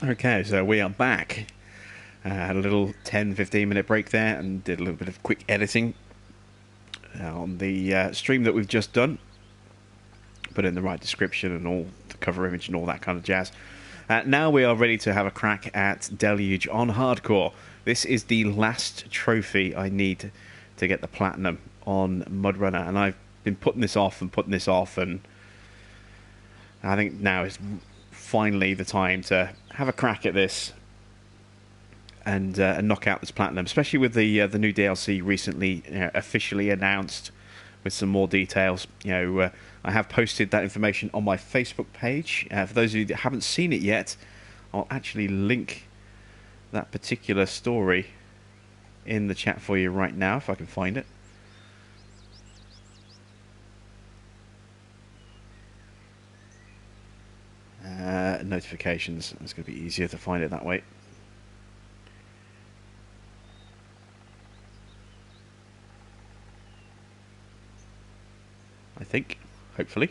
Okay, so we are back. Had a little 10-15 minute break there and did a little bit of quick editing on the stream that we've just done. Put in the right description and all the cover image and all that kind of jazz. Now we are ready to have a crack at Deluge on hardcore. This is the last trophy I need to get the platinum on Mudrunner, and I've been putting this off, and I think now is finally the time to have a crack at this and knock out this platinum, especially with the new DLC recently officially announced with some more details. I have posted that information on my Facebook page. For those of you that haven't seen it yet, I'll actually link that particular story in the chat for you right now, if I can find it. Notifications. It's going to be easier to find it that way. I think, hopefully.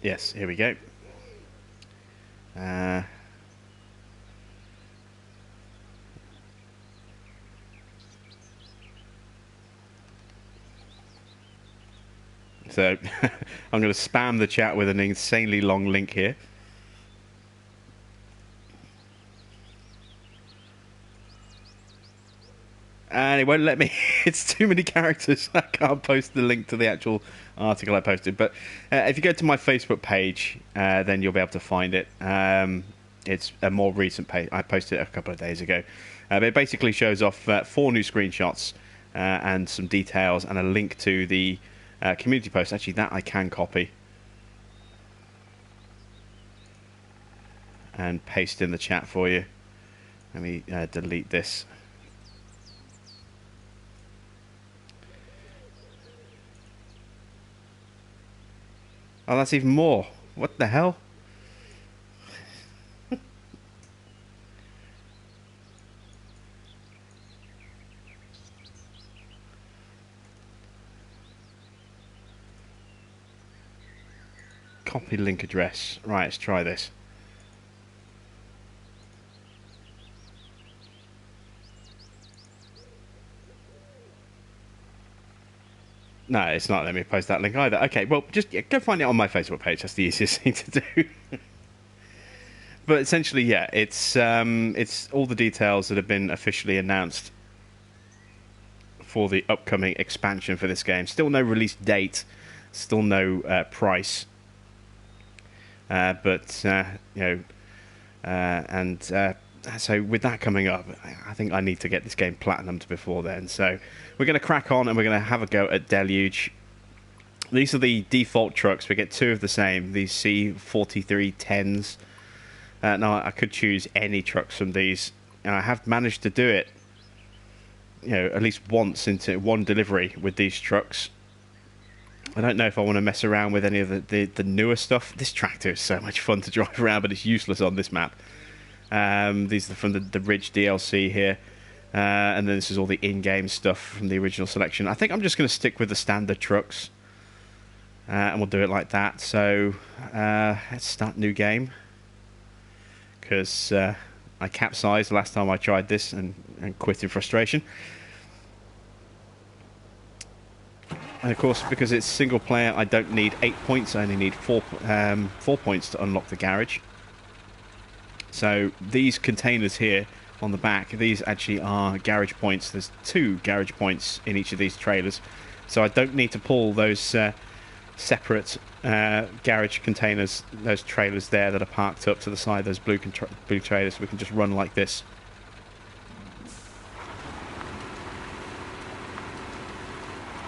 Yes, here we go. So I'm going to spam the chat with an insanely long link here. And it won't let me. It's too many characters. I can't post the link to the actual article I posted. But if you go to my Facebook page, then you'll be able to find it. It's a more recent page. I posted it a couple of days ago. But it basically shows off 4 new screenshots and some details and a link to the community post. Actually, that I can copy and paste in the chat for you. Let me delete this. Oh, that's even more. What the hell? Copy link address. Right, let's try this. No, it's not letting me post that link either. Okay, well, just go find it on my Facebook page. That's the easiest thing to do. But essentially, yeah, it's all the details that have been officially announced for the upcoming expansion for this game. Still no release date, still no price. So with that coming up, I think I need to get this game platinumed before then. So we're going to crack on and we're going to have a go at Deluge. These are the default trucks. We get 2 of the same, these C4310s. Now, I could choose any trucks from these, and I have managed to do it, at least once into one delivery with these trucks. I don't know if I want to mess around with any of the newer stuff. This tractor is so much fun to drive around, but it's useless on this map. These are from the Ridge DLC here. And then this is all the in-game stuff from the original selection. I think I'm just going to stick with the standard trucks. And we'll do it like that. So, let's start new game. Because I capsized the last time I tried this and quit in frustration. And of course, because it's single player, I don't need 8 points. I only need 4 points to unlock the garage. So these containers here on the back, these actually are garage points. There's 2 garage points in each of these trailers. So I don't need to pull those separate garage containers, those trailers there that are parked up to the side, those blue trailers. We can just run like this.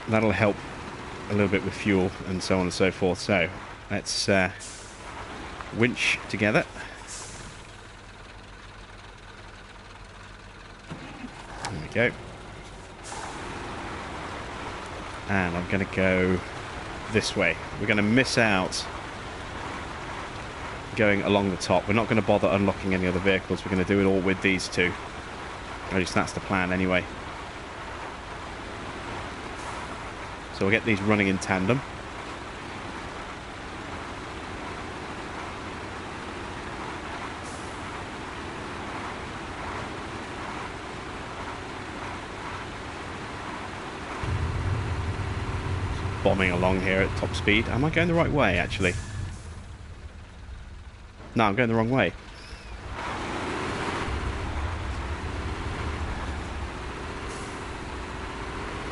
That'll help a little bit with fuel and so on and so forth. So let's winch together. There we go. And I'm going to go this way. We're going to miss out going along the top. We're not going to bother unlocking any other vehicles. We're going to do it all with these 2. At least that's the plan anyway. So we'll get these running in tandem. Bombing along here at top speed. Am I going the right way, actually? No, I'm going the wrong way.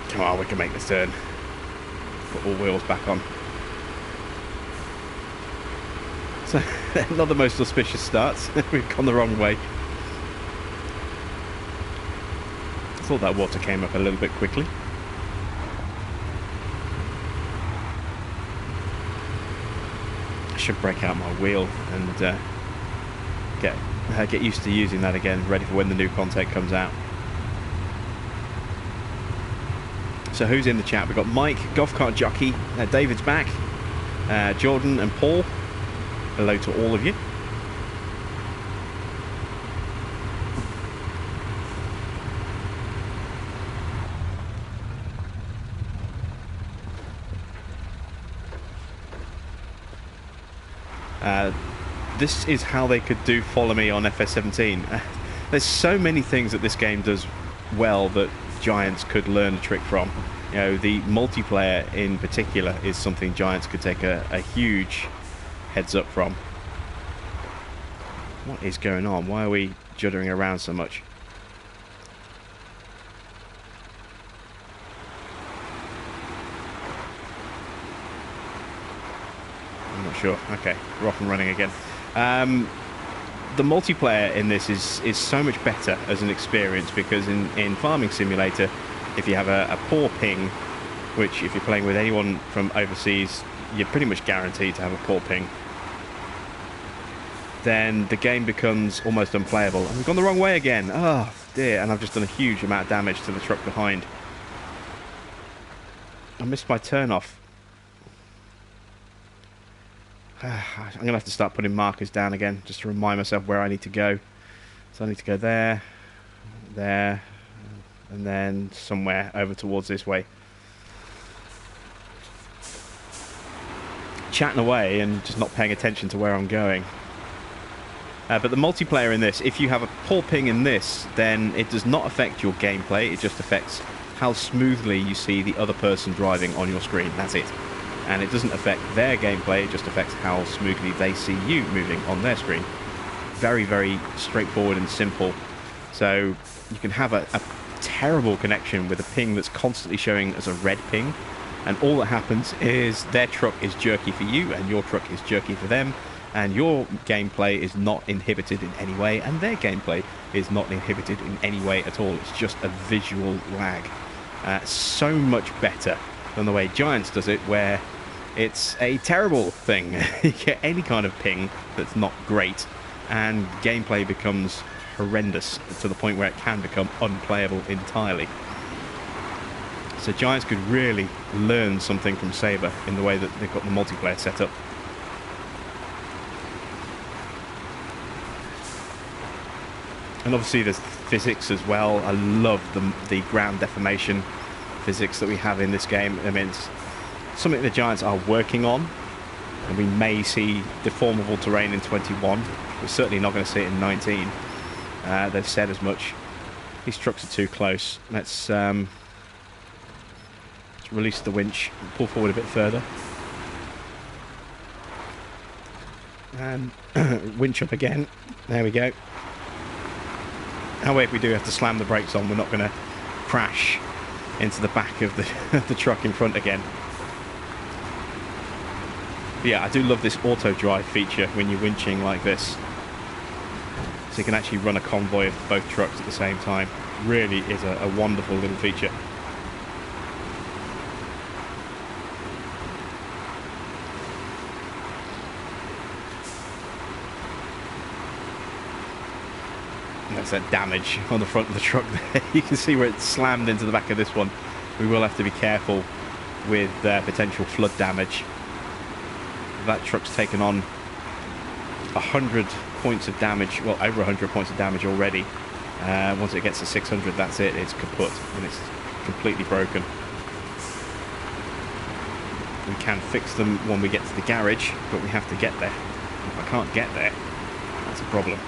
Come on, we can make this turn. Put all wheels back on. So, not the most auspicious starts. We've gone the wrong way. I thought that water came up a little bit quickly. I should break out my wheel and get used to using that again, ready for when the new content comes out. So who's in the chat? We've got Mike, Golf Cart Jockey, David's back, Jordan and Paul. Hello to all of you. This is how they could do Follow Me on FS17. There's so many things that this game does well that Giants could learn a trick from. You know, the multiplayer in particular is something Giants could take a huge heads up from. What is going on? Why are we juddering around so much? I'm not sure. Okay, we're off and running again. The multiplayer in this is so much better as an experience because in Farming Simulator, if you have a poor ping, which if you're playing with anyone from overseas, you're pretty much guaranteed to have a poor ping, then the game becomes almost unplayable. And we've gone the wrong way again. Oh dear, and I've just done a huge amount of damage to the truck behind. I missed my turn off. I'm going to have to start putting markers down again just to remind myself where I need to go. So I need to go there, there, and then somewhere over towards this way. Chatting away and just not paying attention to where I'm going. But the multiplayer in this, if you have a poor ping in this, then it does not affect your gameplay. It just affects how smoothly you see the other person driving on your screen. That's it. And it doesn't affect their gameplay, it just affects how smoothly they see you moving on their screen. Very, very straightforward and simple. So you can have a terrible connection with a ping that's constantly showing as a red ping, and all that happens is their truck is jerky for you and your truck is jerky for them, and your gameplay is not inhibited in any way and their gameplay is not inhibited in any way at all. It's just a visual lag. So much better than the way Giants does it, where it's a terrible thing. You get any kind of ping that's not great and gameplay becomes horrendous to the point where it can become unplayable entirely. So Giants could really learn something from Saber in the way that they've got the multiplayer set up. And obviously there's physics as well. I love the ground deformation physics that we have in this game. I mean, it's something the Giants are working on, and we may see deformable terrain in 21. We're certainly not going to see it in 19. They've said as much. These trucks are too close. Let's release the winch and pull forward a bit further. And winch up again. There we go. That way, if we do have to slam the brakes on, we're not going to crash into the back of the truck in front again. But yeah, I do love this auto drive feature when you're winching like this. So you can actually run a convoy of both trucks at the same time. Really is a wonderful little feature. And that's that damage on the front of the truck there. You can see where it slammed into the back of this one. We will have to be careful with potential flood damage. That truck's taken on 100 points of damage, well, over 100 points of damage already. Once it gets to 600, that's it, it's kaput, and it's completely broken. We can fix them when we get to the garage, but we have to get there. If I can't get there, that's a problem.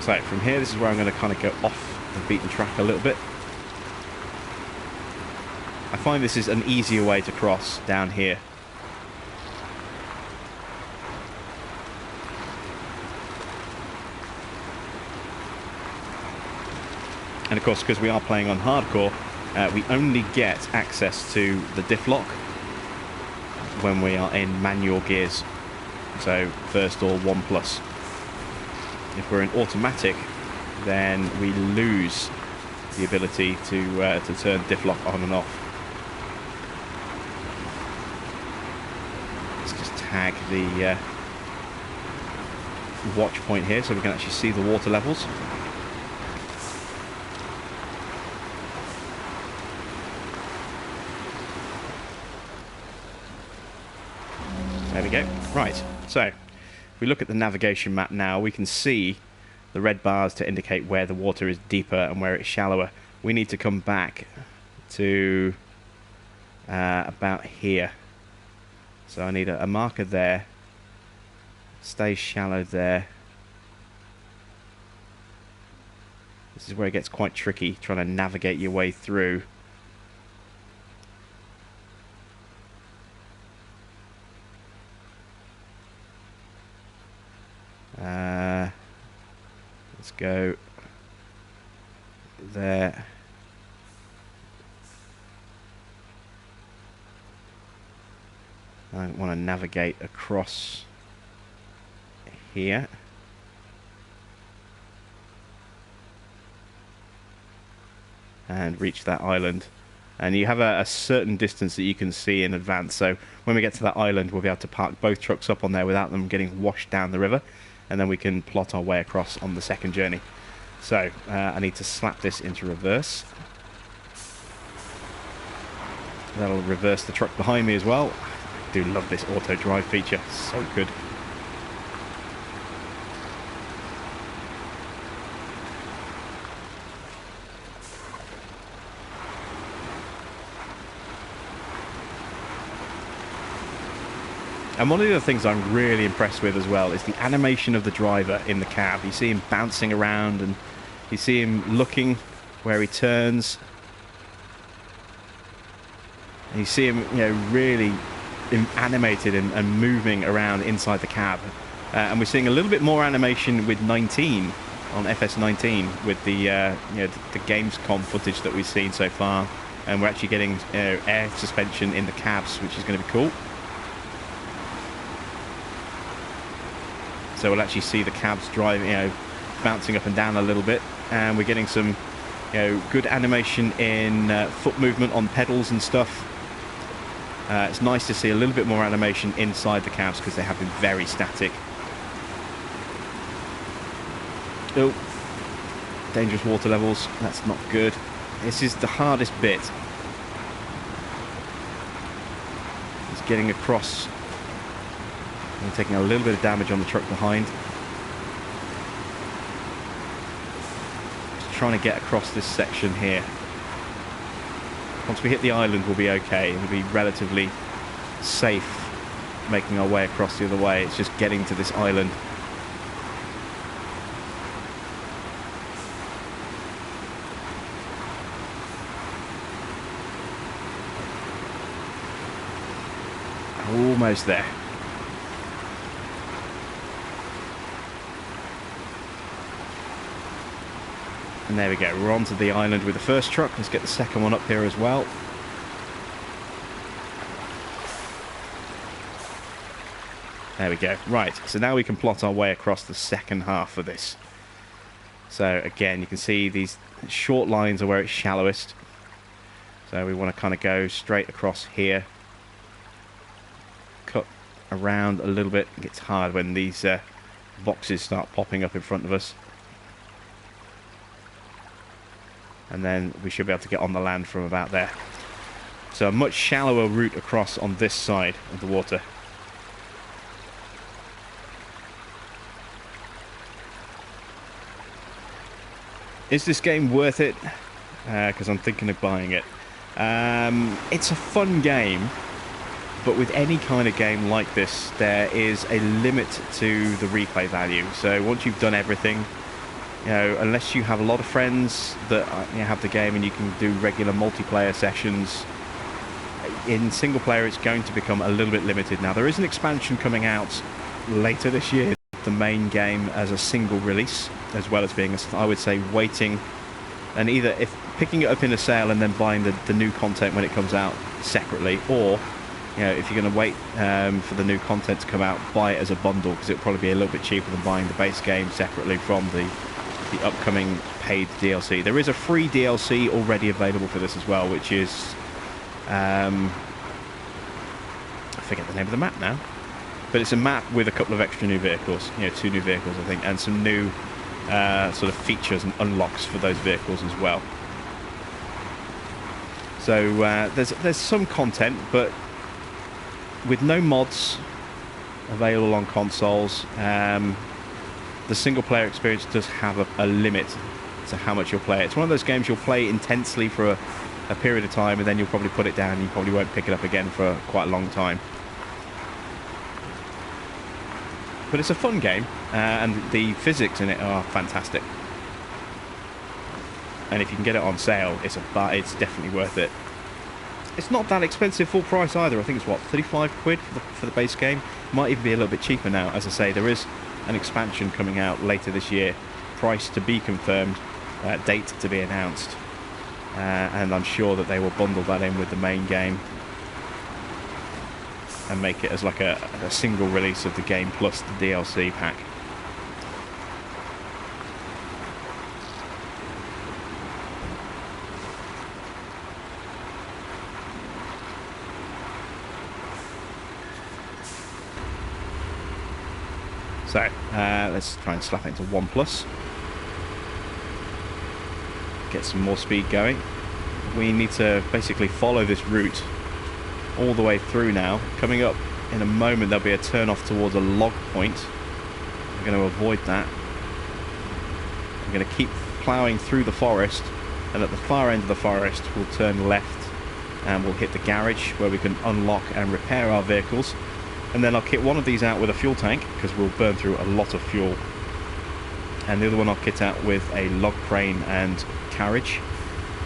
So from here, this is where I'm going to kind of go off the beaten track a little bit. I find this is an easier way to cross down here. And of course, because we are playing on hardcore, we only get access to the diff lock when we are in manual gears. So first or 1+. If we're in automatic, then we lose the ability to turn diff lock on and off. Let's just tag the watch point here so we can actually see the water levels. There we go. Right, so if we look at the navigation map now, we can see the red bars to indicate where the water is deeper and where it's shallower. We need to come back to about here. So I need a marker there. Stay shallow there. This is where it gets quite tricky, trying to navigate your way through. Let's go there. I want to navigate across here. And reach that island. And you have a certain distance that you can see in advance. So when we get to that island, we'll be able to park both trucks up on there without them getting washed down the river. And then we can plot our way across on the second journey. So I need to slap this into reverse. That'll reverse the truck behind me as well. I do love this auto drive feature, so good. And one of the other things I'm really impressed with as well is the animation of the driver in the cab. You see him bouncing around and you see him looking where he turns. And you see him, you know, really animated and moving around inside the cab. And we're seeing a little bit more animation with 19 on FS19 with the you know, the Gamescom footage that we've seen so far. And we're actually getting air suspension in the cabs, which is going to be cool. So we'll actually see the cabs driving, you know, bouncing up and down a little bit, and we're getting some, you know, good animation in foot movement on pedals and stuff. It's nice to see a little bit more animation inside the cabs because they have been very static. Oh, dangerous water levels. That's not good. This is the hardest bit. It's getting across. I'm taking a little bit of damage on the truck behind. Just trying to get across this section here. Once we hit the island, we'll be okay. It'll be relatively safe making our way across the other way. It's just getting to this island. Almost there. And there we go, we're onto the island with the first truck. Let's get the second one up here as well. There we go. Right, so now we can plot our way across the second half of this. So again, you can see these short lines are where it's shallowest. So we want to kind of go straight across here. Cut around a little bit. It gets hard when these boxes start popping up in front of us. And then we should be able to get on the land from about there. So a much shallower route across on this side of the water. Is this game worth it? because I'm thinking of buying it. It's a fun game, but with any kind of game like this, there is a limit to the replay value. So once you've done everything, you know, unless you have a lot of friends that have the game and you can do regular multiplayer sessions, in single player it's going to become a little bit limited. Now there is an expansion coming out later this year, the main game as a single release, as well as being, I would say, waiting and either if picking it up in a sale and then buying the new content when it comes out separately, or if you're going to wait for the new content to come out, buy it as a bundle, because it'll probably be a little bit cheaper than buying the base game separately from the upcoming paid DLC. There is a free DLC already available for this as well, which is I forget the name of the map now, but it's a map with a couple of extra new vehicles, 2 new vehicles I think, and some new sort of features and unlocks for those vehicles as well. So there's some content, but with no mods available on consoles, the single player experience does have a limit to how much you'll play it. It's one of those games you'll play intensely for a period of time, and then you'll probably put it down and you probably won't pick it up again for quite a long time. But it's a fun game, and the physics in it are fantastic. And if you can get it on sale, it's definitely worth it. It's not that expensive full price either. I think it's, what, 35 quid for the base game? Might even be a little bit cheaper now. As I say, there is an expansion coming out later this year. Price to be confirmed, date to be announced. And I'm sure that they will bundle that in with the main game and make it as like a single release of the game plus the DLC pack. So let's try and slap it into 1+. Get some more speed going. We need to basically follow this route all the way through now. Coming up in a moment there'll be a turn off towards a log point. We're going to avoid that. We're going to keep ploughing through the forest, and at the far end of the forest we'll turn left and we'll hit the garage where we can unlock and repair our vehicles. And then I'll kit one of these out with a fuel tank, because we'll burn through a lot of fuel. And the other one I'll kit out with a log crane and carriage,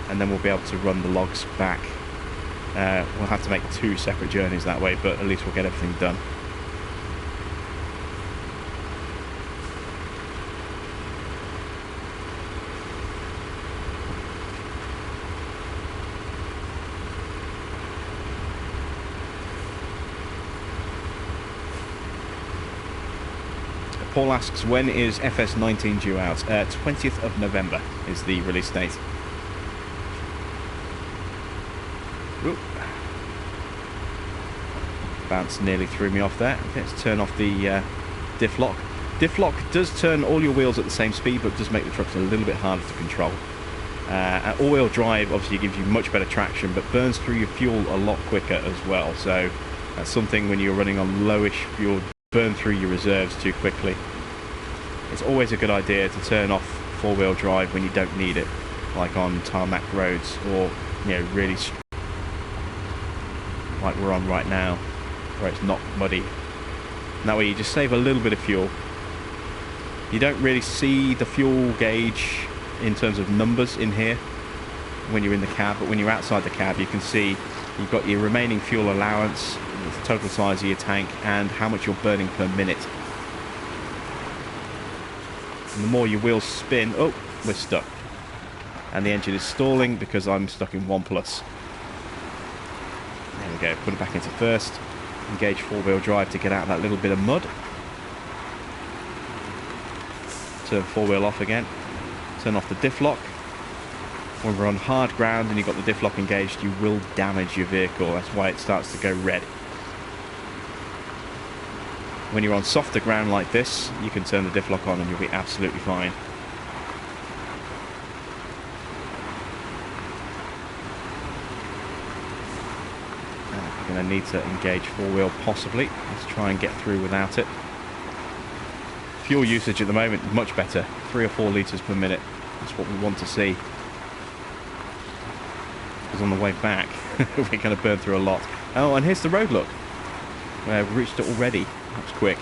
and then we'll be able to run the logs back. We'll have to make 2 separate journeys that way, but at least we'll get everything done. Paul asks, when is FS19 due out? 20th of November is the release date. Oop. Bounce nearly threw me off there. Let's turn off the diff lock. Diff lock does turn all your wheels at the same speed, but does make the trucks a little bit harder to control. All-wheel drive obviously gives you much better traction, but burns through your fuel a lot quicker as well. So that's something when you're running on lowish fuel, burn through your reserves too quickly. It's always a good idea to turn off four-wheel drive when you don't need it, like on tarmac roads, or really like we're on right now, where it's not muddy. And that way you just save a little bit of fuel. You don't really see the fuel gauge in terms of numbers in here when you're in the cab, but when you're outside the cab you can see you've got your remaining fuel allowance, the total size of your tank, and how much you're burning per minute. And the more your wheels spin, oh, we're stuck. And the engine is stalling because I'm stuck in 1+. There we go, put it back into first. Engage four-wheel drive to get out of that little bit of mud. Turn four-wheel off again. Turn off the diff lock. When we're on hard ground and you've got the diff lock engaged, you will damage your vehicle. That's why it starts to go red. When you're on softer ground like this, you can turn the diff lock on and you'll be absolutely fine. We're going to need to engage four-wheel possibly. Let's try and get through without it. Fuel usage at the moment, much better. 3 or 4 litres per minute. That's what we want to see. because on the way back we're going to burn through a lot. Oh, and here's the road, look. We've reached it already. That was quick.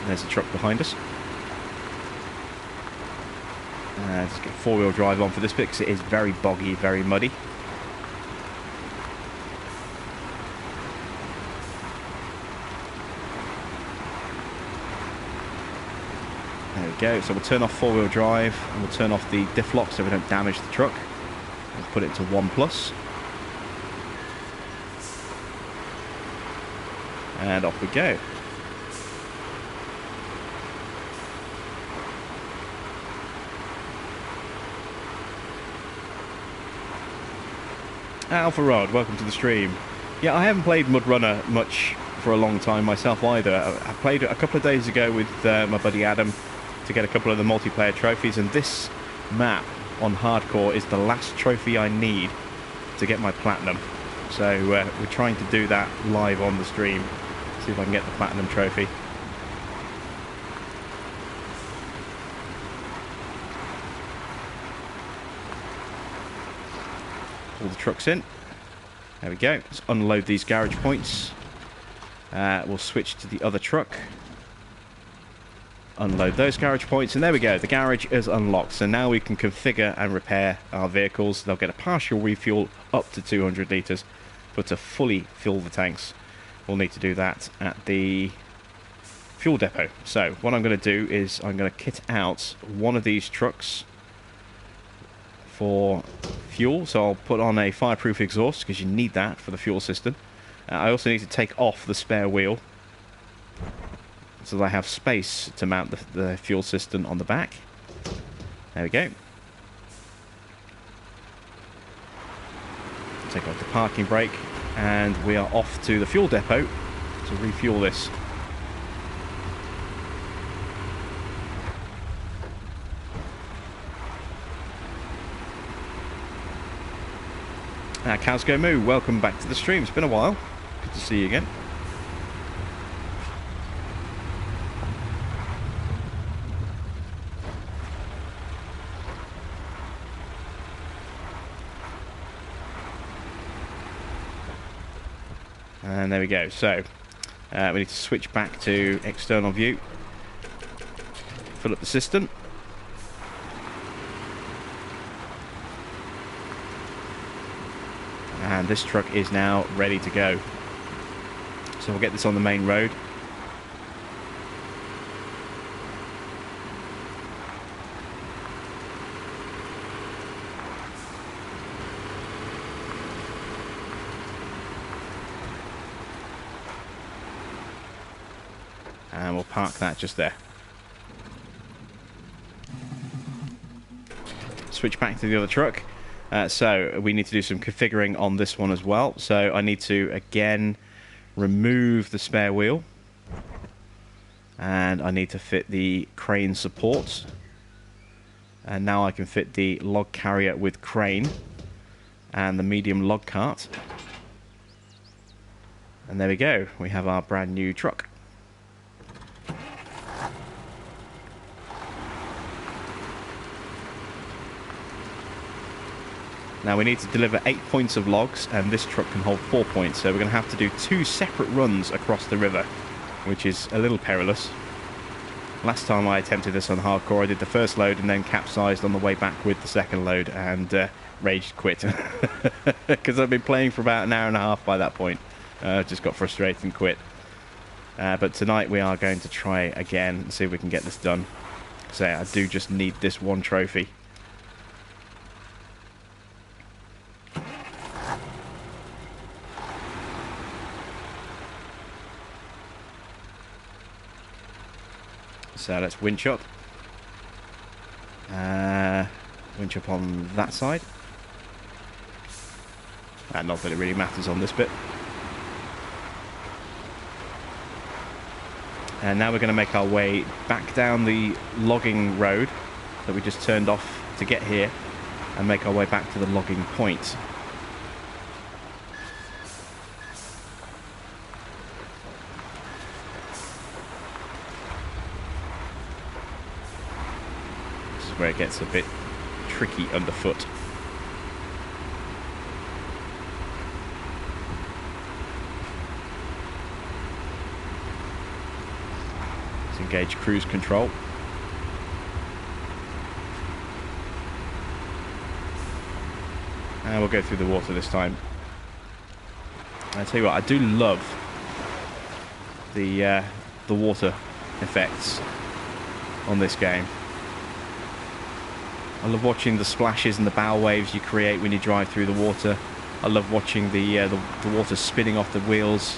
There's a truck behind us. Let's get four-wheel drive on for this bit because it is very boggy, very muddy. There we go. So we'll turn off four-wheel drive and we'll turn off the diff lock so we don't damage the truck. We'll put it to 1+. And off we go. Alpha Rod, welcome to the stream. Yeah, I haven't played Mudrunner much for a long time myself either. I played it a couple of days ago with my buddy Adam to get a couple of the multiplayer trophies, and this map on hardcore is the last trophy I need to get my platinum. So we're trying to do that live on the stream, see if I can get the platinum trophy. All the trucks in. There we go. Let's unload these garage points. We'll switch to the other truck. Unload those garage points, and there we go. The garage is unlocked. So now we can configure and repair our vehicles. They'll get a partial refuel up to 200 litres, but to fully fill the tanks, we'll need to do that at the fuel depot. So what I'm going to do is I'm going to kit out one of these trucks for fuel, so I'll put on a fireproof exhaust because you need that for the fuel system. I also need to take off the spare wheel so that I have space to mount the fuel system on the back. There we go. Take off the parking brake and we are off to the fuel depot to refuel this. Cows Go Moo, welcome back to the stream. It's been a while. Good to see you again. And there we go. So we need to switch back to external view. Fill up the system. And this truck is now ready to go. So we'll get this on the main road. And we'll park that just there. Switch back to the other truck. So we need to do some configuring on this one as well. So I need to again remove the spare wheel, and I need to fit the crane support, and now I can fit the log carrier with crane and the medium log cart, and there we go, we have our brand new truck. Now we need to deliver 8 points of logs, and this truck can hold 4 points, so we're going to have to do 2 separate runs across the river, which is a little perilous. Last time I attempted this on hardcore, I did the first load and then capsized on the way back with the second load and rage quit. Because I've been playing for about an hour and a half by that point. Just got frustrated and quit. But tonight we are going to try again and see if we can get this done. So I do just need this one trophy. So let's winch up. Winch up on that side. Not that it really matters on this bit. And now we're going to make our way back down the logging road that we just turned off to get here and make our way back to the logging point. where it gets a bit tricky underfoot. Let's engage cruise control. And we'll go through the water this time. I tell you what, I do love the water effects on this game. I love watching the splashes and the bow waves you create when you drive through the water. I love watching the water spinning off the wheels.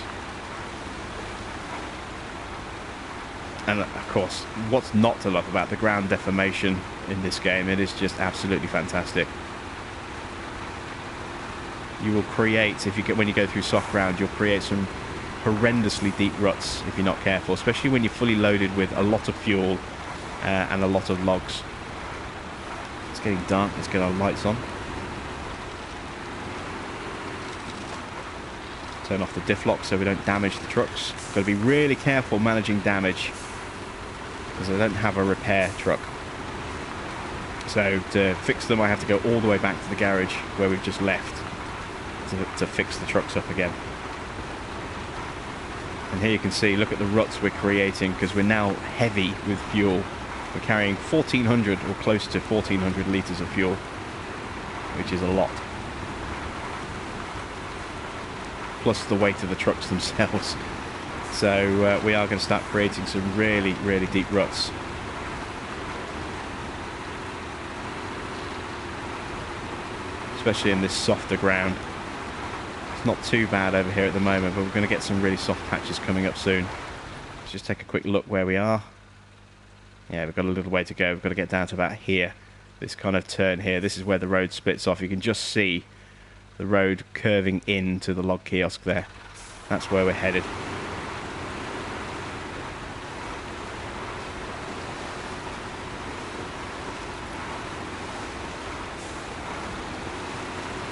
And of course, what's not to love about the ground deformation in this game? It is just absolutely fantastic. You will create, when you go through soft ground, you'll create some horrendously deep ruts if you're not careful, especially when you're fully loaded with a lot of fuel and a lot of logs. It's getting dark. Let's get our lights on. Turn off the diff lock so we don't damage the trucks. Got to be really careful managing damage because I don't have a repair truck. So to fix them, I have to go all the way back to the garage where we've just left to fix the trucks up again. And here you can see, look at the ruts we're creating because we're now heavy with fuel. We're carrying 1,400 or close to 1,400 litres of fuel, which is a lot. Plus the weight of the trucks themselves. So we are going to start creating some really, really deep ruts. Especially in this softer ground. It's not too bad over here at the moment, but we're going to get some really soft patches coming up soon. Let's just take a quick look where we are. Yeah, we've got a little way to go. We've got to get down to about here. This kind of turn here. This is where the road splits off. You can just see the road curving into the log kiosk there. That's where we're headed.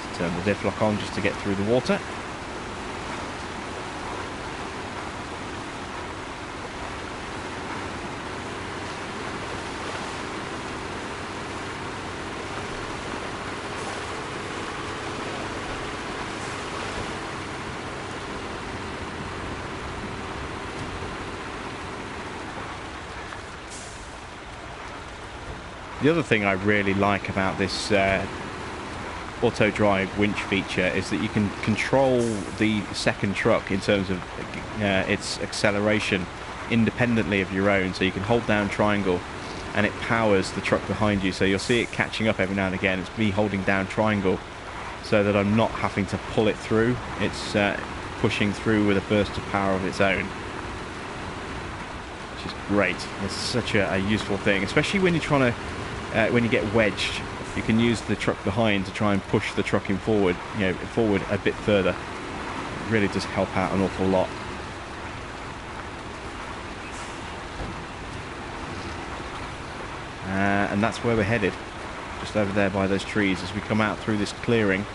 Let's turn the diff lock on just to get through the water. The other thing I really like about this auto drive winch feature is that you can control the second truck in terms of its acceleration independently of your own. So you can hold down triangle and it powers the truck behind you. So you'll see it catching up every now and again. It's me holding down triangle so that I'm not having to pull it through. It's pushing through with a burst of power of its own, which is great. It's such a useful thing, especially when you're trying to when you get wedged. You can use the truck behind to try and push the truck in forward, forward a bit further. It really does help out an awful lot. And that's where we're headed, just over there by those trees. As we come out through this clearing,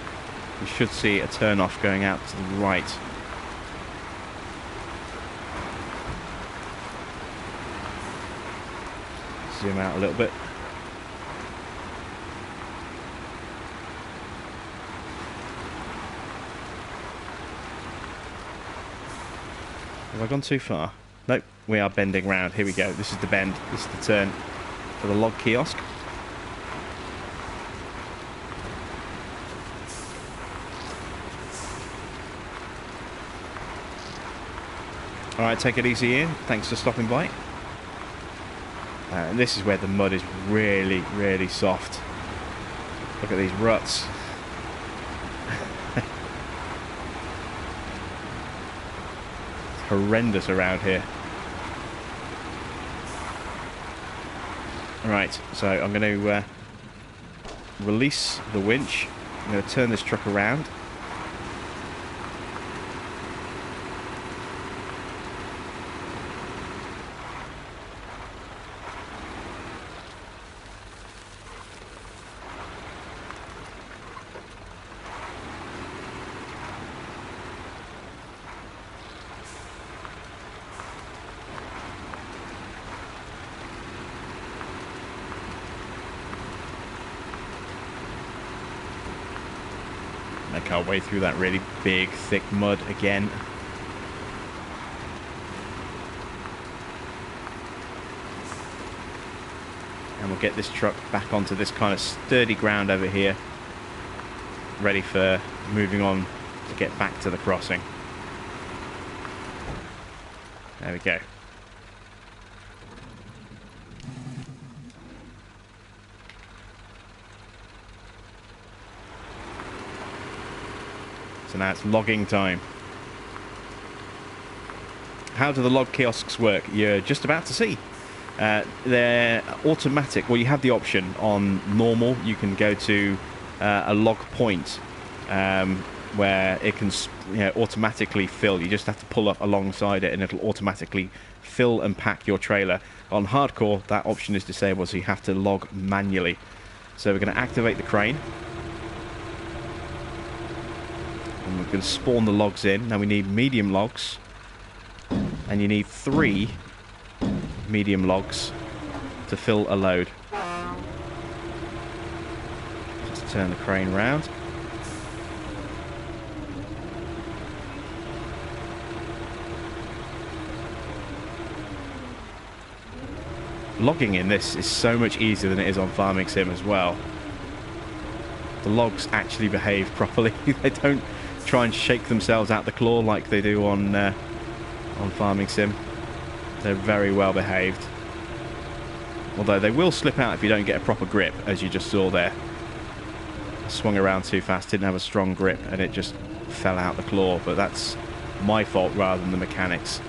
we should see a turn off going out to the right. Zoom out a little bit. Have I gone too far? Nope, we are bending round. Here we go. This is the bend. This is the turn for the log kiosk. Alright, take it easy, Ian. Thanks for stopping by. And this is where the mud is really, really soft. Look at these ruts. Horrendous around here. Right, so I'm going to release the winch. I'm going to turn this truck around. make our way through that really big, thick mud again. And we'll get this truck back onto this kind of sturdy ground over here, ready for moving on to get back to the crossing. There we go. So now it's logging time. How do the log kiosks work? You're just about to see. They're automatic. Well, you have the option on normal. You can go to a log point where it can automatically fill. You just have to pull up alongside it and it'll automatically fill and pack your trailer. On hardcore, that option is disabled, so you have to log manually. So we're going to activate the crane. And we're going to spawn the logs in. Now we need medium logs. And you need 3 medium logs to fill a load. Just turn the crane round. Logging in this is so much easier than it is on Farming Sim as well. The logs actually behave properly. They don't try and shake themselves out the claw like they do on Farming Sim. They're very well behaved. Although they will slip out if you don't get a proper grip, as you just saw there. I swung around too fast, didn't have a strong grip, and it just fell out the claw. But that's my fault rather than the mechanics.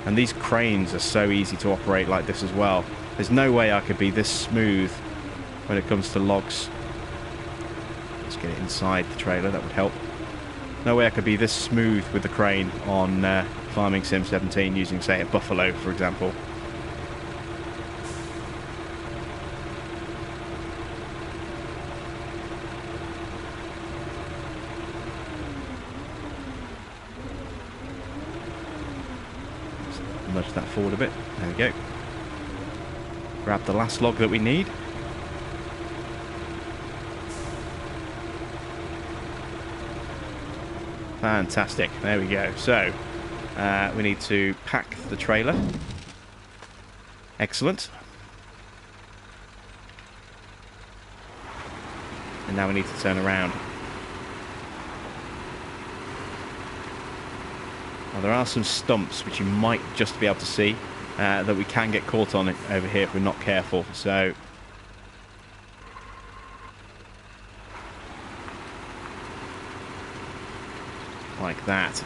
And these cranes are so easy to operate like this as well. There's no way I could be this smooth when it comes to logs. Let's get it inside the trailer, that would help. No way I could be this smooth with the crane on Farming Sim 17 using, say, a Buffalo, for example. Nudge that forward a bit. There we go. Grab the last log that we need. Fantastic. There we go. So, we need to pack the trailer. Excellent. And now we need to turn around. Now, there are some stumps which you might just be able to see that we can get caught on over here if we're not careful. So, like that.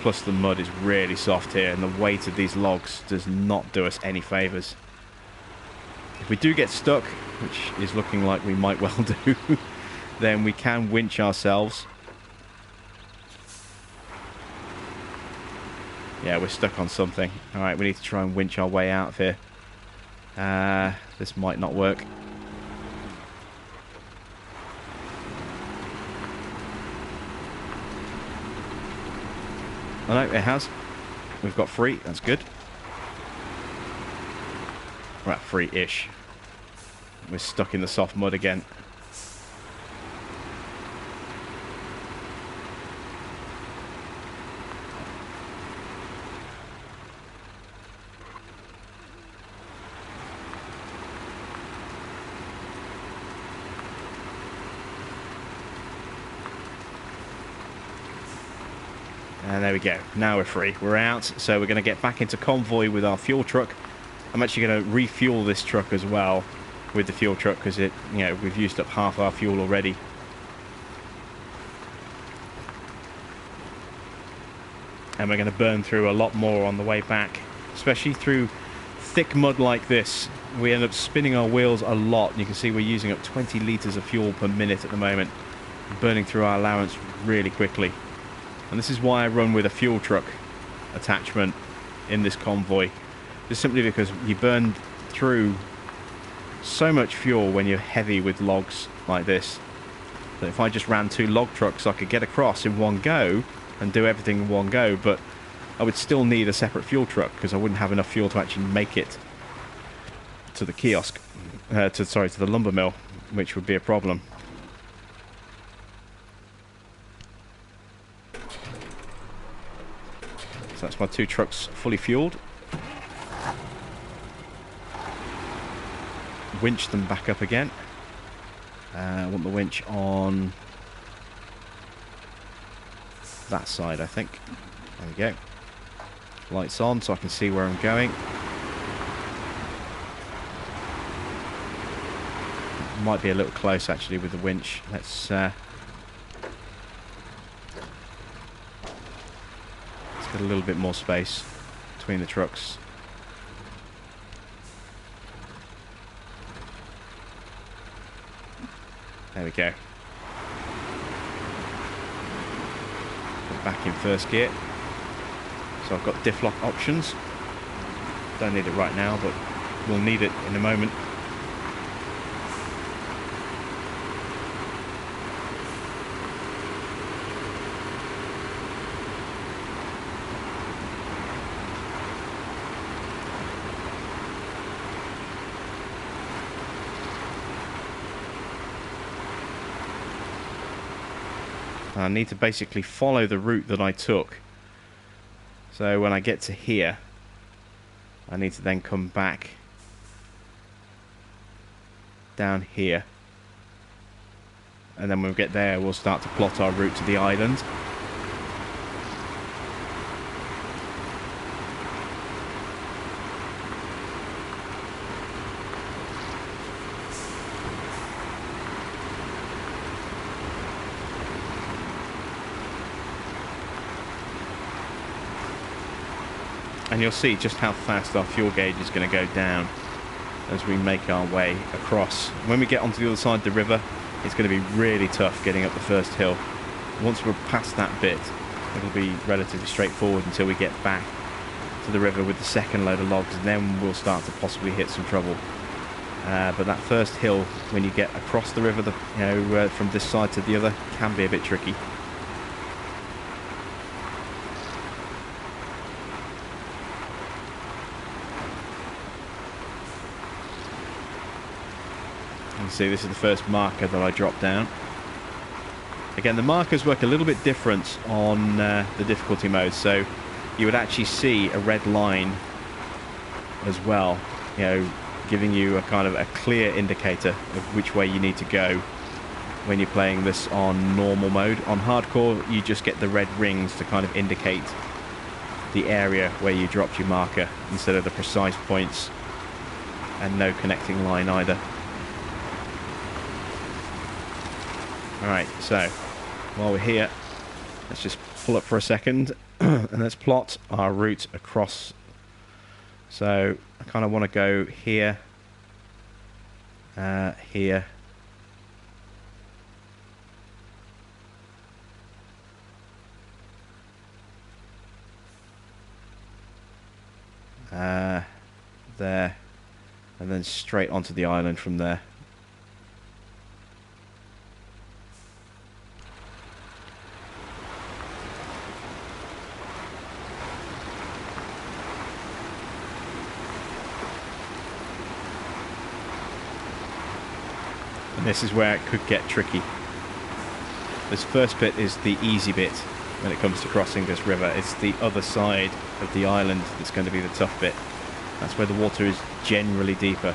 Plus the mud is really soft here, and the weight of these logs does not do us any favours. If we do get stuck, which is looking like we might well do, then we can winch ourselves. Yeah, we're stuck on something. Alright, we need to try and winch our way out of here. This might not work. Oh no, it has. We've got free, that's good. Right, free-ish. We're stuck in the soft mud again. And there we go. Now we're free. We're out. So we're going to get back into convoy with our fuel truck. I'm actually going to refuel this truck as well with the fuel truck because we've used up half our fuel already. And we're going to burn through a lot more on the way back, especially through thick mud like this. We end up spinning our wheels a lot. And you can see we're using up 20 litres of fuel per minute at the moment, burning through our allowance really quickly. And this is why I run with a fuel truck attachment in this convoy. Just simply because you burn through so much fuel when you're heavy with logs like this. That if I just ran 2 log trucks, I could get across in one go and do everything in one go, but I would still need a separate fuel truck because I wouldn't have enough fuel to actually make it to the kiosk, to the lumber mill, which would be a problem. So that's my 2 trucks fully fueled. Winch them back up again. I want the winch on that side, I think. There we go. Lights on so I can see where I'm going. Might be a little close actually with the winch. Let's get a little bit more space between the trucks. There we go. Put back in first gear. So I've got diff lock options. Don't need it right now, but we'll need it in a moment. I need to basically follow the route that I took. So when I get to here, I need to then come back down here. And then when we get there, we'll start to plot our route to the island. And you'll see just how fast our fuel gauge is going to go down as we make our way across. When we get onto the other side of the river, it's going to be really tough getting up the first hill. Once we're past that bit, it'll be relatively straightforward until we get back to the river with the second load of logs, and then we'll start to possibly hit some trouble. But that first hill, when you get across the river, from this side to the other, can be a bit tricky. You can see this is the first marker that I dropped down. Again, the markers work a little bit different on the difficulty mode, so you would actually see a red line as well, giving you a kind of a clear indicator of which way you need to go when you're playing this on normal mode. On hardcore, you just get the red rings to kind of indicate the area where you dropped your marker instead of the precise points, and no connecting line either. Alright, so while we're here, let's just pull up for a second and let's plot our route across. So I kind of want to go here, here, there, and then straight onto the island from there. This is where it could get tricky. This first bit is the easy bit when it comes to crossing this river. It's the other side of the island that's going to be the tough bit. That's where the water is generally deeper.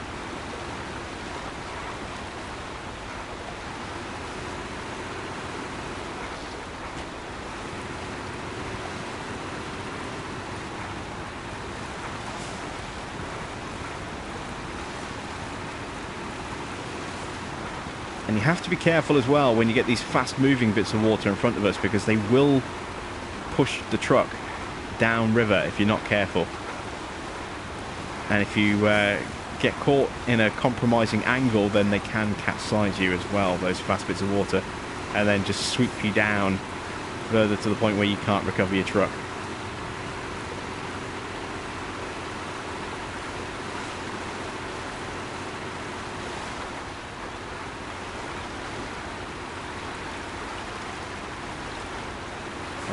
And you have to be careful as well when you get these fast-moving bits of water in front of us, because they will push the truck down river if you're not careful. And if you get caught in a compromising angle, then they can capsize you as well, those fast bits of water, and then just sweep you down further to the point where you can't recover your truck.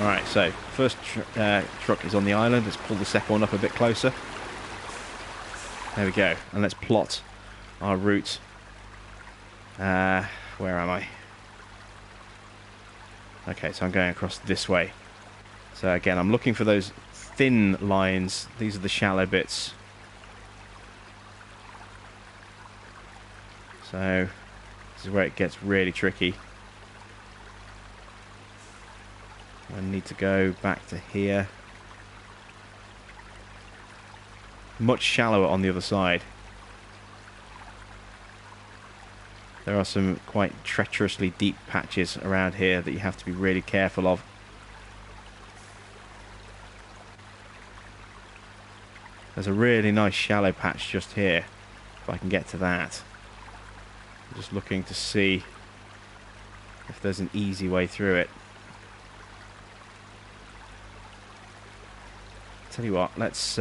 Alright, so first truck is on the island. Let's pull the second one up a bit closer. There we go. And let's plot our route. Where am I? Okay, so I'm going across this way. So again, I'm looking for those thin lines. These are the shallow bits. So this is where it gets really tricky. I need to go back to here. Much shallower on the other side. There are some quite treacherously deep patches around here that you have to be really careful of. There's a really nice shallow patch just here, if I can get to that. I'm just looking to see if there's an easy way through it. Tell you what, let's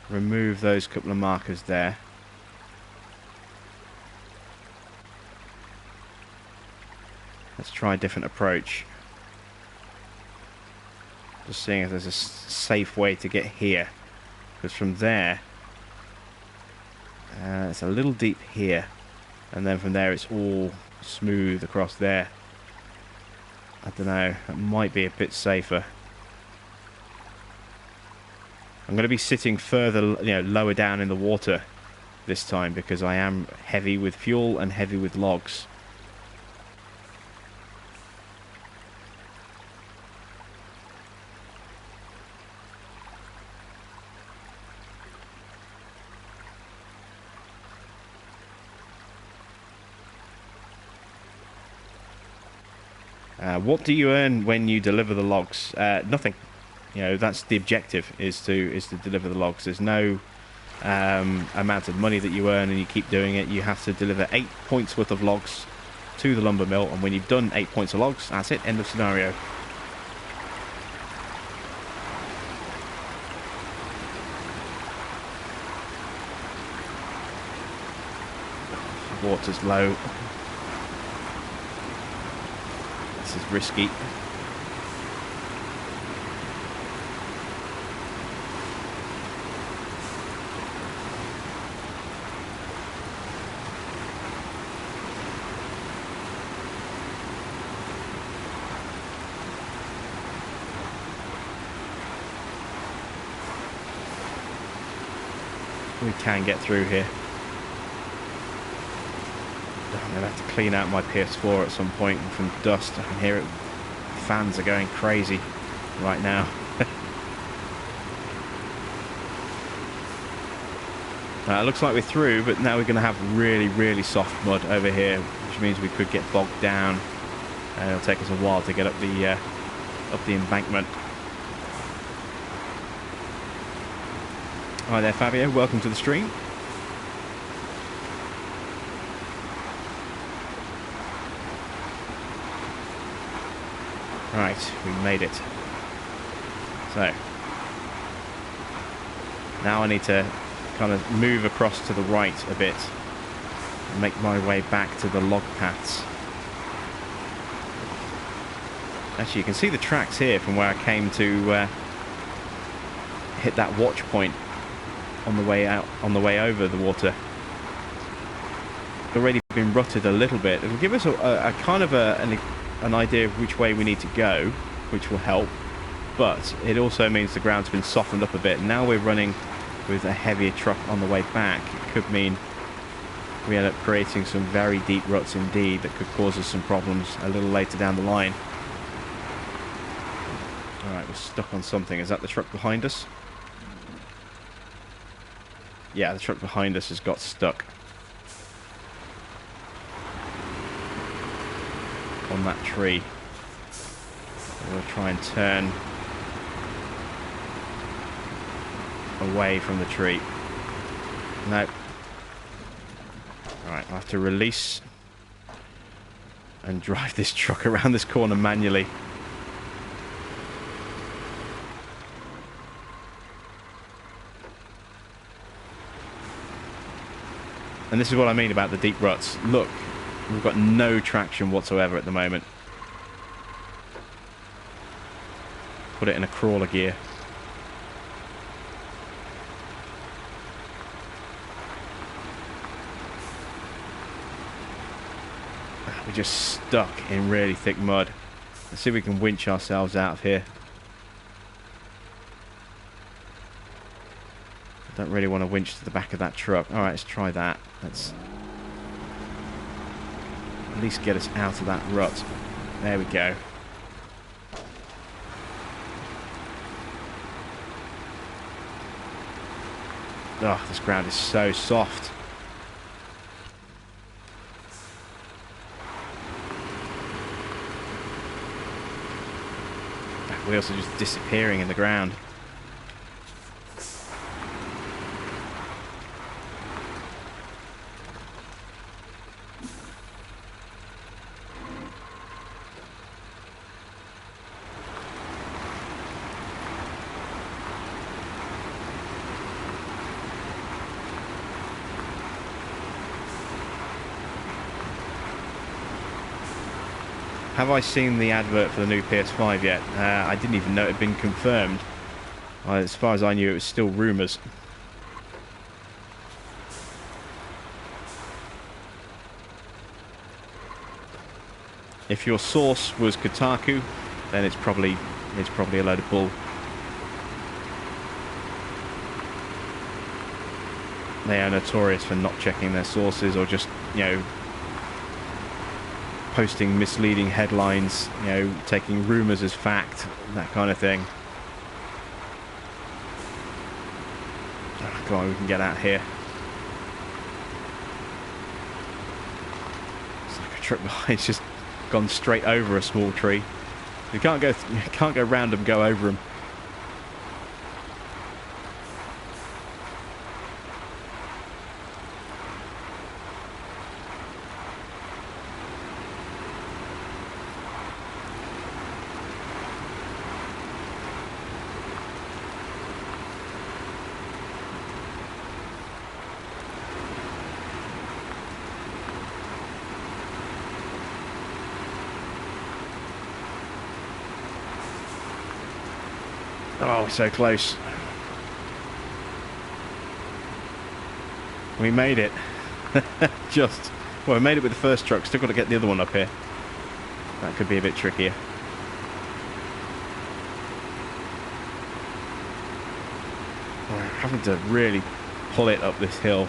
remove those couple of markers there. Let's try a different approach. Just seeing if there's a safe way to get here. Because from there, it's a little deep here. And then from there it's all smooth across there. I don't know, it might be a bit safer. I'm going to be sitting further, lower down in the water this time because I am heavy with fuel and heavy with logs. What do you earn when you deliver the logs? Nothing. That's the objective, is to deliver the logs. There's no amount of money that you earn and you keep doing it. You have to deliver 8 points worth of logs to the lumber mill, and when you've done 8 points of logs, that's it, end of scenario. Water's low. This is risky. We can get through here. I'm going to have to clean out my PS4 at some point from dust. I can hear it. Fans are going crazy right now. It looks like we're through, but now we're going to have really, really soft mud over here, which means we could get bogged down. And it'll take us a while to get up the embankment. Hi there, Fabio. Welcome to the stream. Right, we made it. So, now I need to kind of move across to the right a bit and make my way back to the log paths. Actually, you can see the tracks here from where I came to hit that watch point on the way out, on the way over the water. It's already been rutted a little bit. It'll give us a kind of an idea of which way we need to go, which will help, but it also means the ground's been softened up a bit. Now we're running with a heavier truck on the way back. It could mean we end up creating some very deep ruts indeed that could cause us some problems a little later down the line. Alright, we're stuck on something. Is that the truck behind us? Yeah, the truck behind us has got stuck on that tree. We'll try and turn away from the tree. No. Alright, I'll have to release and drive this truck around this corner manually. And this is what I mean about the deep ruts. Look, We've got no traction whatsoever at the moment. Put it in a crawler gear. We're just stuck in really thick mud. Let's see if we can winch ourselves out of here. I don't really want to winch to the back of that truck. Alright, let's try that. Let's at least get us out of that rut. There we go. Oh, this ground is so soft. That wheels are just disappearing in the ground. Have I seen the advert for the new PS5 yet? I didn't even know it had been confirmed. As far as I knew, it was still rumours. If your source was Kotaku, then it's probably a load of bull. They are notorious for not checking their sources, or just, you know, posting misleading headlines, you know, taking rumours as fact, that kind of thing. Oh, come on, we can get out here. It's like a truck behind's just gone straight over a small tree. You can't go round them, go over them. Oh, we're so close. We made it. Well, we made it with the first truck. Still got to get the other one up here. That could be a bit trickier. We're having to really pull it up this hill.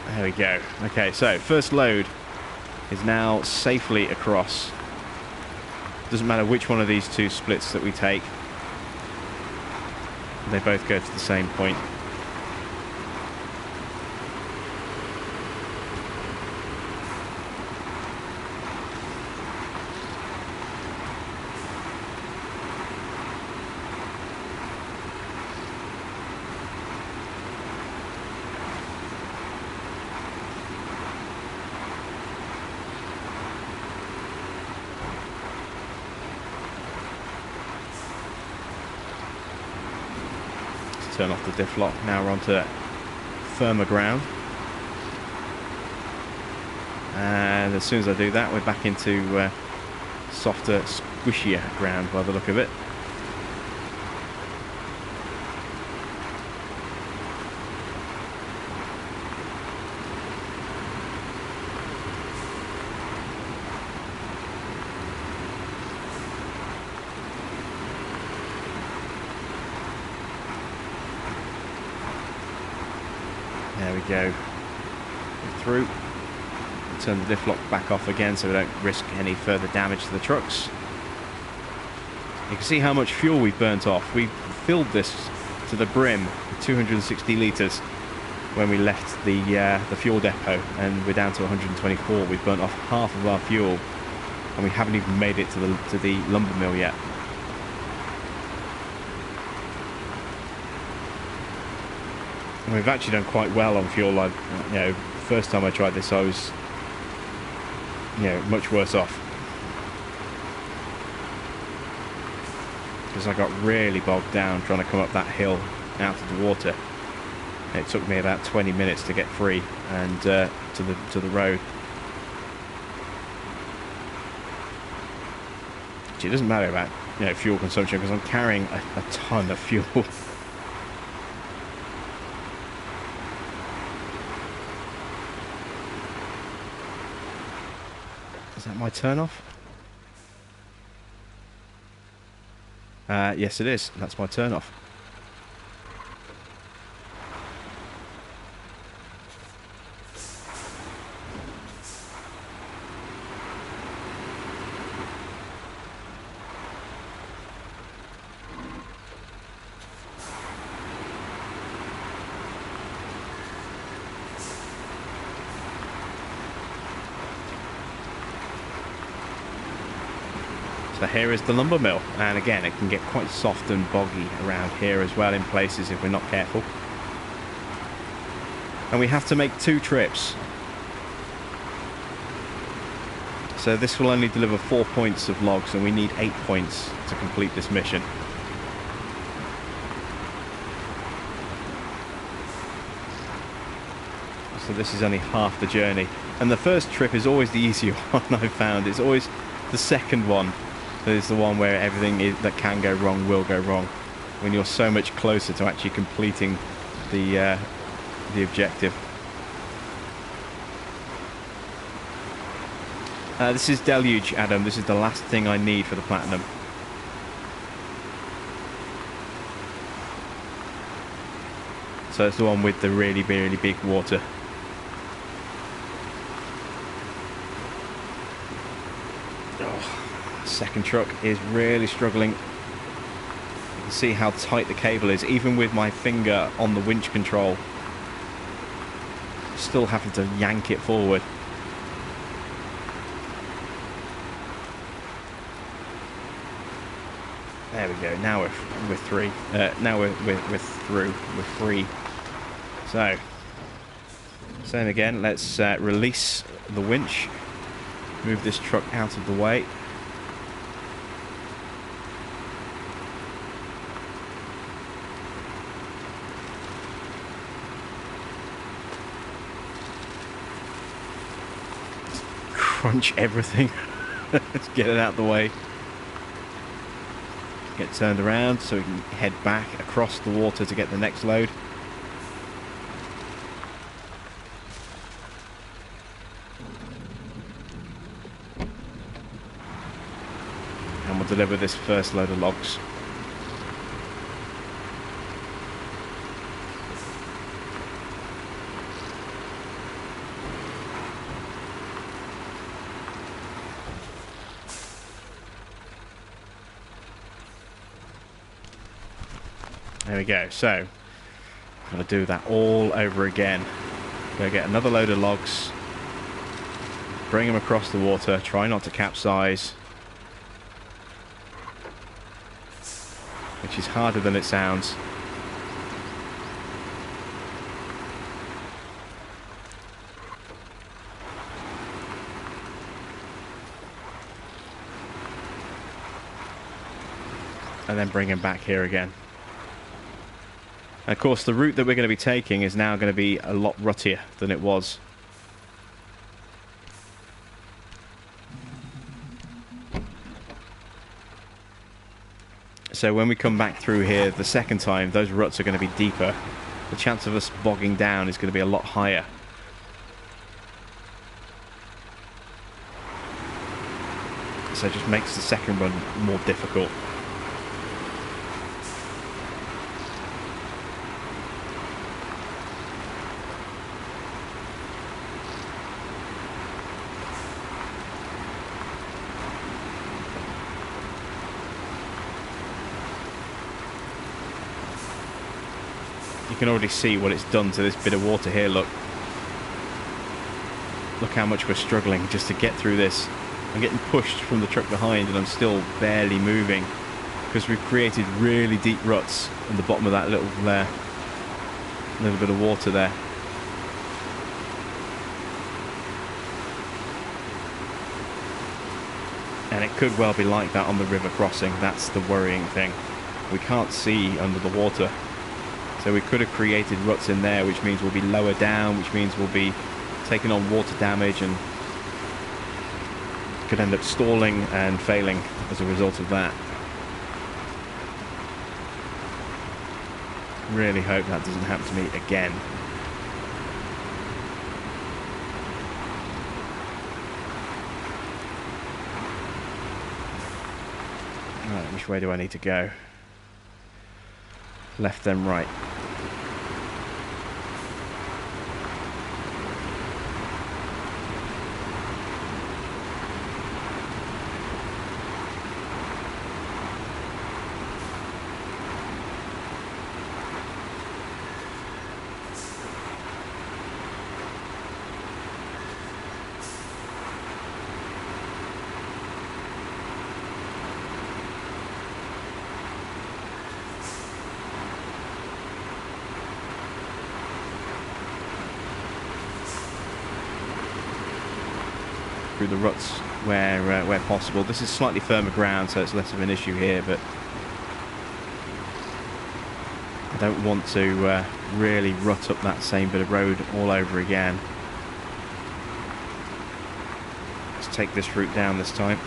There we go. Okay, so first load is now safely across. Doesn't matter which one of these two splits that we take, they both go to the same point. Turn off the diff lock. Now we're onto firmer ground, and as soon as I do that, we're back into softer, squishier ground by the look of it. There we go. Through. Turn the diff lock back off again so we don't risk any further damage to the trucks. You can see how much fuel we've burnt off. We filled this to the brim with 260 litres when we left the fuel depot, and we're down to 124. We've burnt off half of our fuel, and we haven't even made it to the lumber mill yet. And we've actually done quite well on fuel. First time I tried this, I was, much worse off, because I got really bogged down trying to come up that hill out of the water. It took me about 20 minutes to get free and to the road. It doesn't matter about fuel consumption because I'm carrying a ton of fuel. Is that my turn off? Yes, it is. That's my turn off. So here is the lumber mill, and again it can get quite soft and boggy around here as well in places if we're not careful. And we have to make 2 trips. So this will only deliver 4 points of logs, and we need 8 points to complete this mission. So this is only half the journey. And the first trip is always the easier one, I've found. It's always the second one that is the one where everything that can go wrong will go wrong, when you're so much closer to actually completing the objective. This is Deluge, Adam. This is the last thing I need for the platinum. So it's the one with the really, really big water. Second truck is really struggling. You can see how tight the cable is, even with my finger on the winch control. Still having to yank it forward. There we go. Now we're through. Now we're through. We're free. So same again. Let's release the winch. Move this truck out of the way. Crunch everything. Let's get it out of the way. Get turned around so we can head back across the water to get the next load. And we'll deliver this first load of logs. There we go. So I'm going to do that all over again. Go get another load of logs, bring them across the water, try not to capsize, which is harder than it sounds. And then bring them back here again. And of course, the route that we're going to be taking is now going to be a lot ruttier than it was. So when we come back through here the second time, those ruts are going to be deeper. The chance of us bogging down is going to be a lot higher. So it just makes the second run more difficult. You can already see what it's done to this bit of water here. Look how much we're struggling just to get through this. I'm getting pushed from the truck behind and I'm still barely moving because we've created really deep ruts in the bottom of that little bit of water there. And it could well be like that on the river crossing. That's the worrying thing. We can't see under the water. So So we could have created ruts in there, which means we'll be lower down, which means we'll be taking on water damage and could end up stalling and failing as a result of that. Really hope that doesn't happen to me again. Right, which way do I need to go? Left then right. Through the ruts where possible. This is slightly firmer ground, so it's less of an issue here, but I don't want to really rut up that same bit of road all over again. Let's take this route down this time.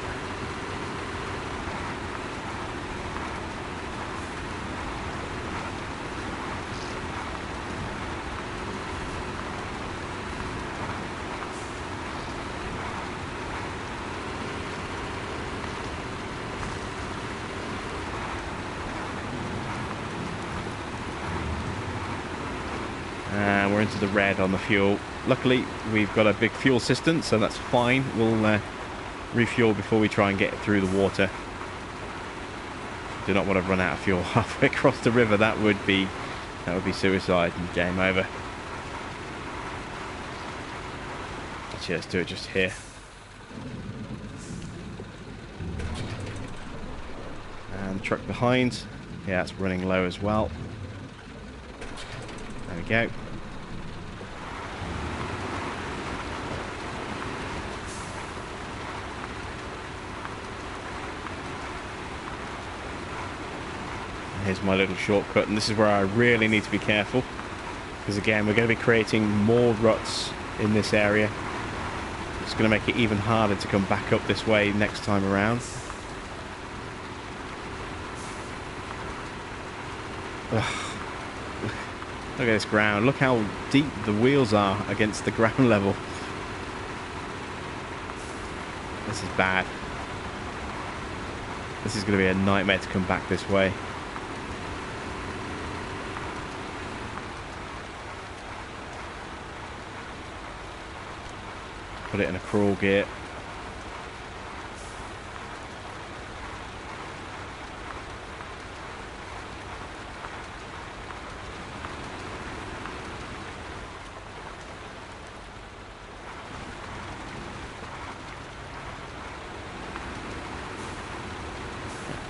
We're into the red on the fuel. Luckily, we've got a big fuel system, so that's fine. We'll refuel before we try and get through the water. Do not want to run out of fuel halfway across the river. That would be suicide and game over. Actually, let's do it just here. And the truck behind, yeah, it's running low as well. There we go. Here's my little shortcut, and this is where I really need to be careful, because again we're going to be creating more ruts in this area. It's going to make it even harder to come back up this way next time around. Ugh. Look at this ground, look how deep the wheels are against the ground level. This is bad. This is going to be a nightmare to come back this way. Put it in a crawl gear.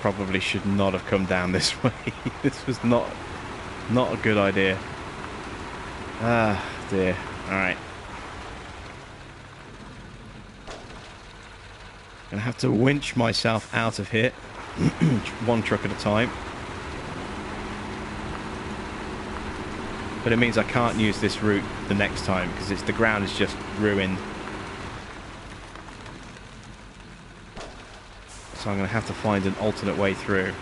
Probably should not have come down this way. This was not a good idea. Ah, dear. All right. Gonna have to winch myself out of here, one truck at a time. But it means I can't use this route the next time because the ground is just ruined. So I'm gonna have to find an alternate way through.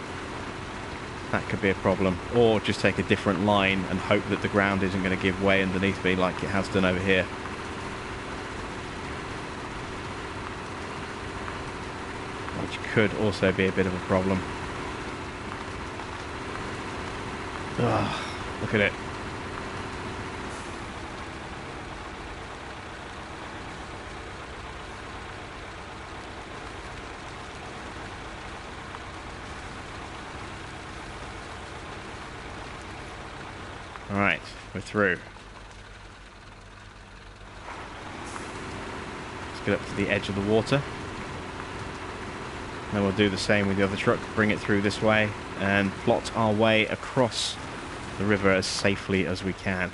That could be a problem. Or just take a different line and hope that the ground isn't gonna give way underneath me like it has done over here. Which could also be a bit of a problem. Ugh, look at it. Alright, we're through. Let's get up to the edge of the water. Then we'll do the same with the other truck, bring it through this way, and plot our way across the river as safely as we can.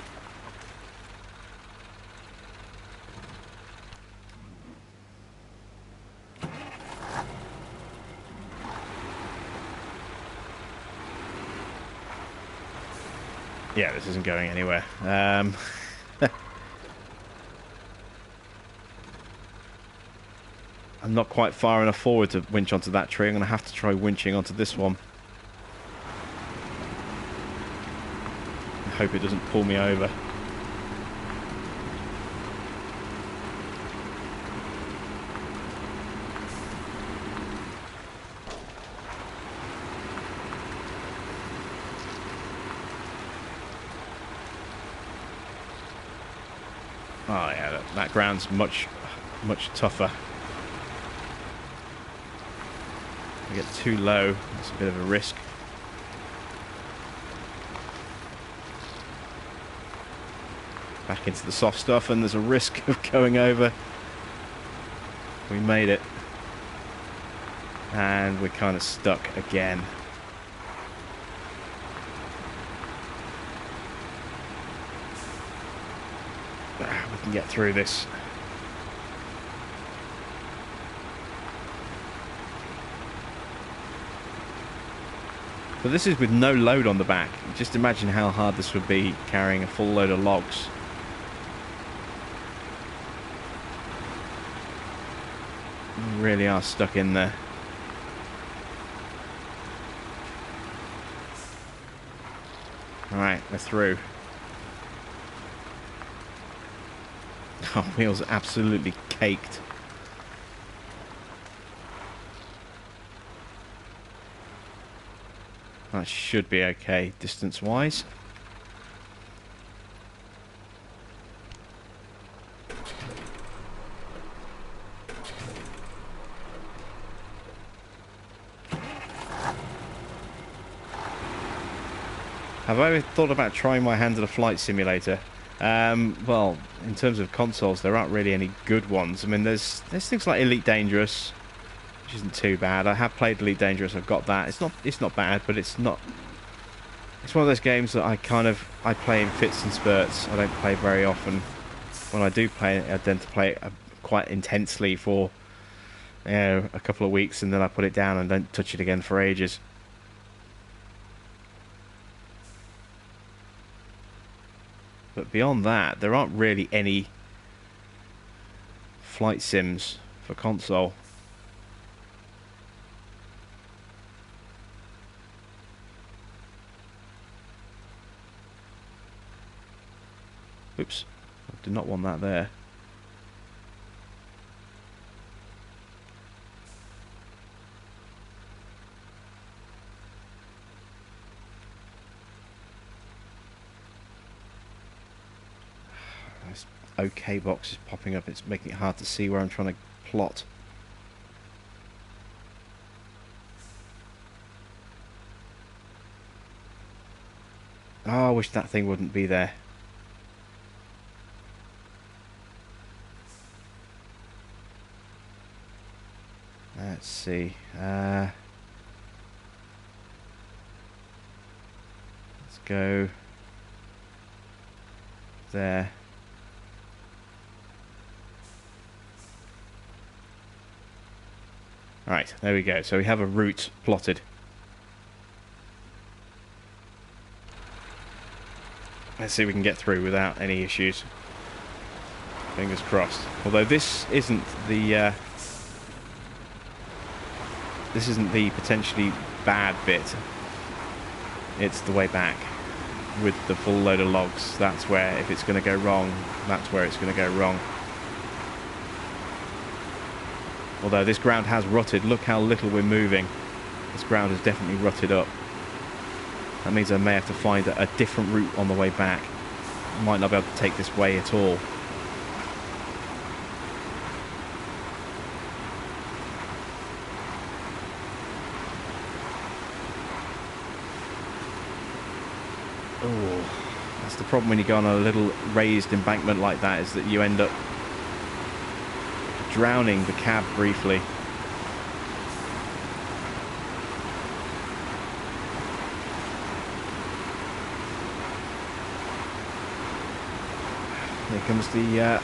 Yeah, this isn't going anywhere. I'm not quite far enough forward to winch onto that tree. I'm going to have to try winching onto this one. I hope it doesn't pull me over. Oh yeah, that ground's much tougher. If I get too low, it's a bit of a risk. Back into the soft stuff, and there's a risk of going over. We made it. And we're kind of stuck again. We can get through this. But this is with no load on the back. Just imagine how hard this would be carrying a full load of logs. We really are stuck in there. Alright, we're through. Our wheels are absolutely caked. That should be okay distance-wise. Have I ever thought about trying my hand at a flight simulator? Well, in terms of consoles, there aren't really any good ones. I mean, there's things like Elite Dangerous, which isn't too bad. I have played Elite Dangerous. I've got that. It's not bad, but it's not. It's one of those games that I play in fits and spurts. I don't play very often. When I do play it, I tend to play it quite intensely for a couple of weeks, and then I put it down and don't touch it again for ages. But beyond that, there aren't really any flight sims for console. Oops, I did not want that there. This OK box is popping up. It's making it hard to see where I'm trying to plot. Oh, I wish that thing wouldn't be there. Let's see. Let's go there. Right, there we go. So we have a route plotted. Let's see if we can get through without any issues. Fingers crossed. Although this isn't the potentially bad bit. It's the way back with the full load of logs. That's where, if it's going to go wrong, that's where it's going to go wrong. Although this ground has rutted. Look how little we're moving. This ground has definitely rutted up. That means I may have to find a different route on the way back. I might not be able to take this way at all. Oh, that's the problem when you go on a little raised embankment like that, is that you end up drowning the cab briefly. Here comes the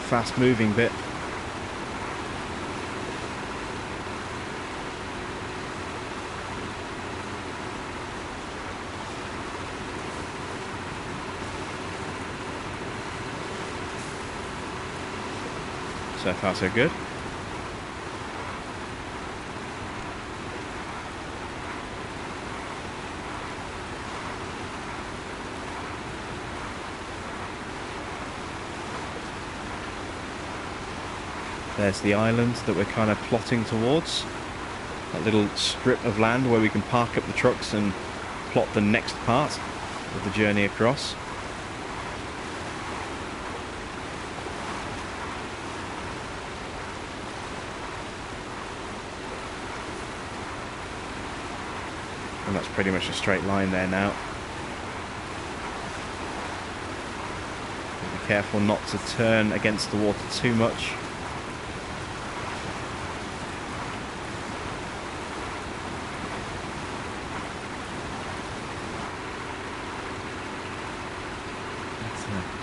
fast moving bit. So far so good. There's the island that we're kind of plotting towards. That little strip of land where we can park up the trucks and plot the next part of the journey across. And that's pretty much a straight line there now. Be careful not to turn against the water too much.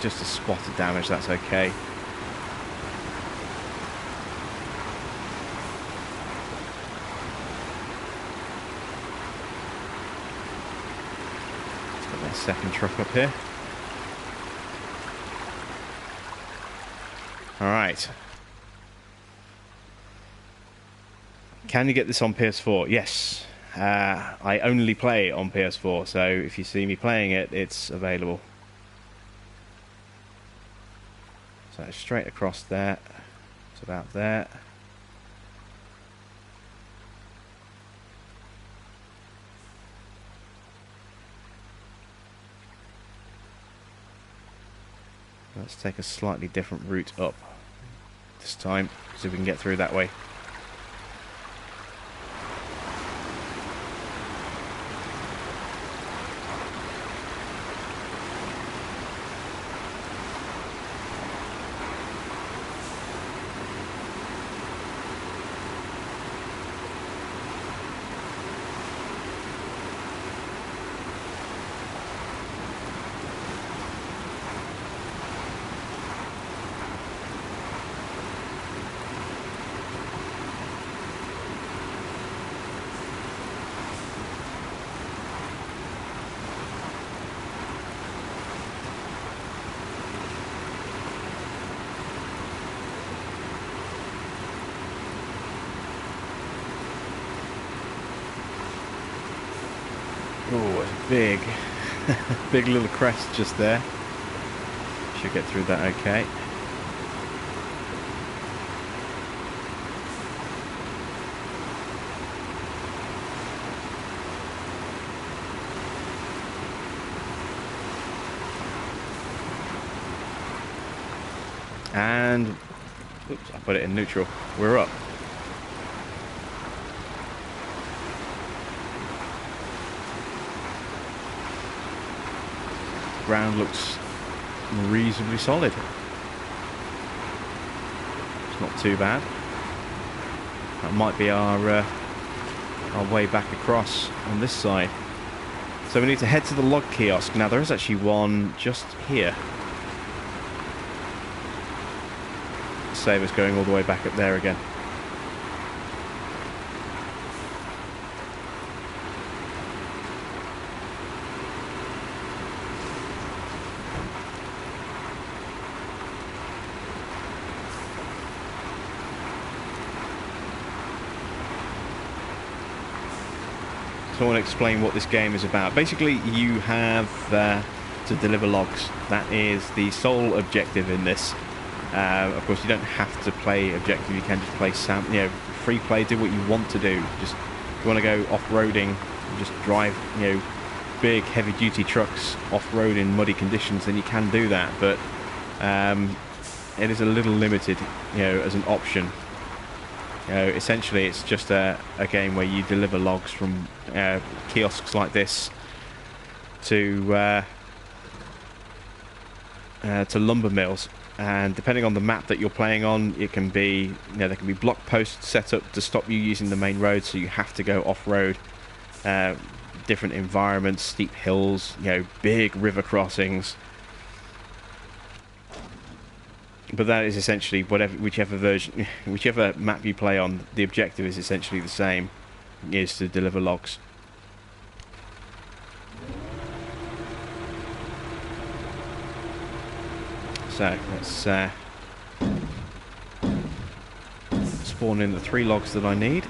Just a spot of damage, that's okay. Let's got their second truck up here. Alright. Can you get this on PS4? Yes. I only play on PS4, so if you see me playing it, it's available. So straight across there, it's about there. Let's take a slightly different route up this time, so we can get through that way. Oh, it's big. Big little crest just there. Should get through that okay. And oops, I put it in neutral. We're up. Ground looks reasonably solid. It's not too bad. That might be our way back across on this side. So we need to head to the log kiosk. Now there is actually one just here. Save us going all the way back up there again. So I want to explain what this game is about. Basically, you have to deliver logs. That is the sole objective in this. Of course, you don't have to play objective. You can just play free play. Do what you want to do. Just if you want to go off-roading, just drive big heavy-duty trucks off-road in muddy conditions, then you can do that. But it is a little limited, as an option. Essentially, it's just a game where you deliver logs from kiosks like this to lumber mills, and depending on the map that you're playing on, it can be there can be block posts set up to stop you using the main road, so you have to go off-road. Different environments, steep hills, big river crossings. But that is essentially whichever map you play on, the objective is essentially the same, is to deliver logs. So let's spawn in the 3 logs that I need.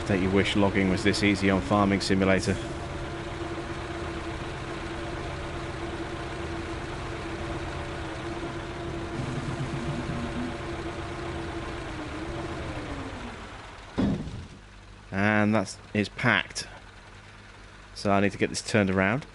Don't you wish logging was this easy on Farming Simulator? And that is packed. So I need to get this turned around.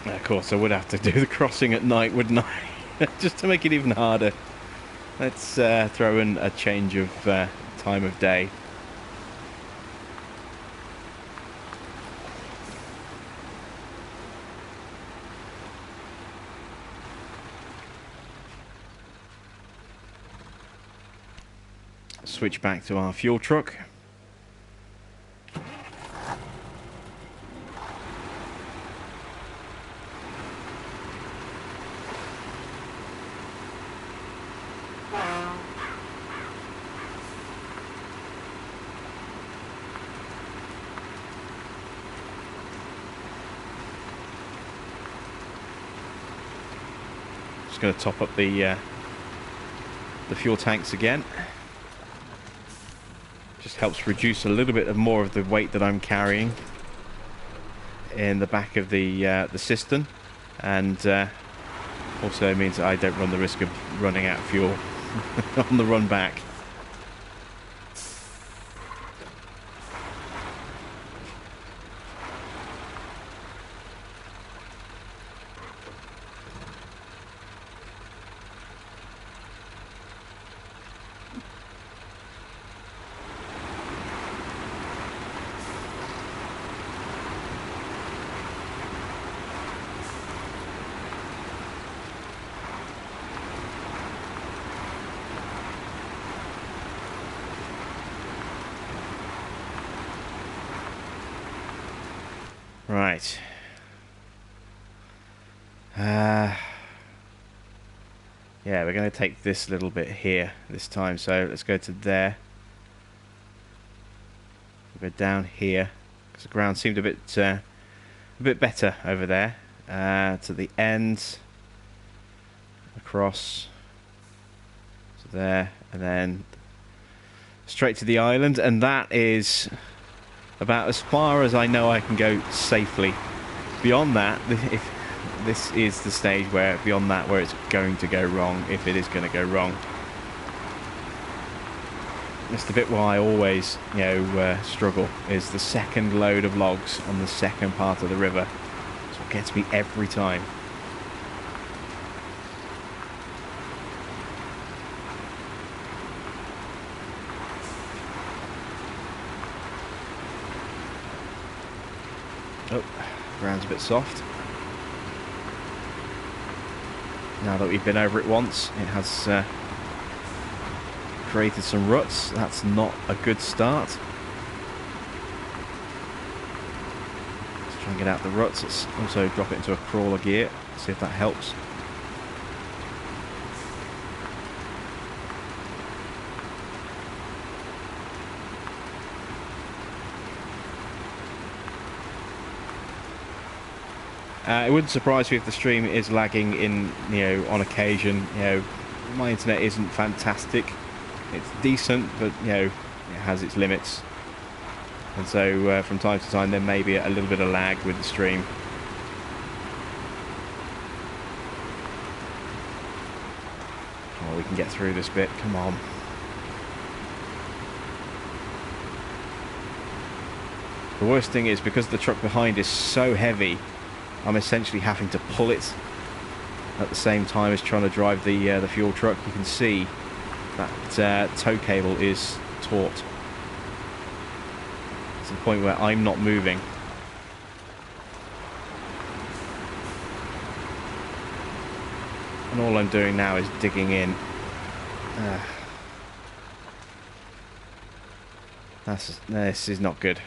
Of course, I would have to do the crossing at night, wouldn't I? Just to make it even harder. Let's throw in a change of time of day. Switch back to our fuel truck. Just going to top up the fuel tanks again. Just helps reduce a little bit of more of the weight that I'm carrying in the back of the cistern, and also means that I don't run the risk of running out of fuel on the run back. Right. Yeah, we're going to take this little bit here this time. So let's go to there. We'll go down here because the ground seemed a bit better over there. To the end, across to there, and then straight to the island, and that is about as far as I know I can go safely. Beyond that, if this is the stage where beyond that where it's going to go wrong, if it is going to go wrong. It's the bit where I always, struggle, is the second load of logs on the second part of the river. That's what gets me every time. Oh, ground's a bit soft. Now that we've been over it once, it has created some ruts. That's not a good start. Let's try and get out the ruts. Let's also drop it into a crawler gear, see if that helps. It wouldn't surprise me if the stream is lagging in, on occasion. My internet isn't fantastic. It's decent, but it has its limits. And so from time to time there may be a little bit of lag with the stream. Oh, we can get through this bit. Come on. The worst thing is, because the truck behind is so heavy, I'm essentially having to pull it at the same time as trying to drive the fuel truck. You can see that tow cable is taut to the point where I'm not moving. And all I'm doing now is digging in. This is not good.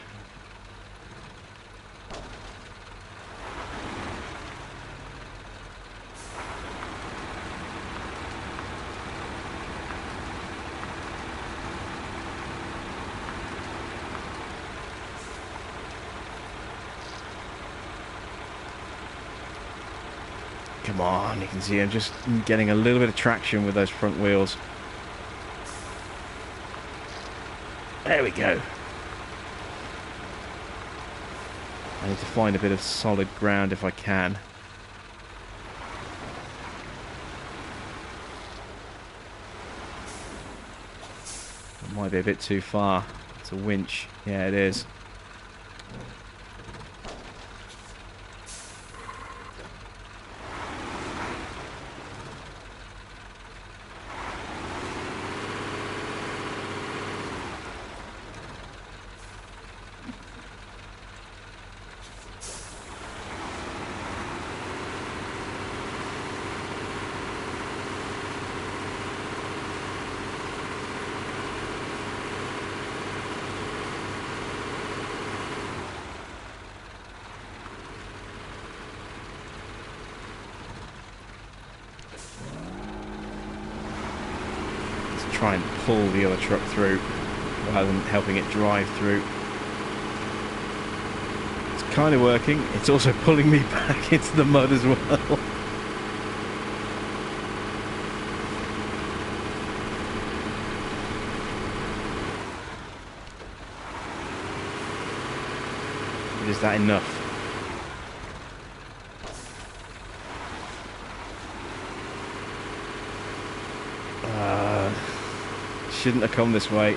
Come on, you can see I'm just getting a little bit of traction with those front wheels. There we go. I need to find a bit of solid ground if I can. It might be a bit too far. It's a winch. Yeah, it is. Try and pull the other truck through rather than helping it drive through. It's kind of working. It's also pulling me back into the mud as well. Is that enough? Shouldn't have come this way.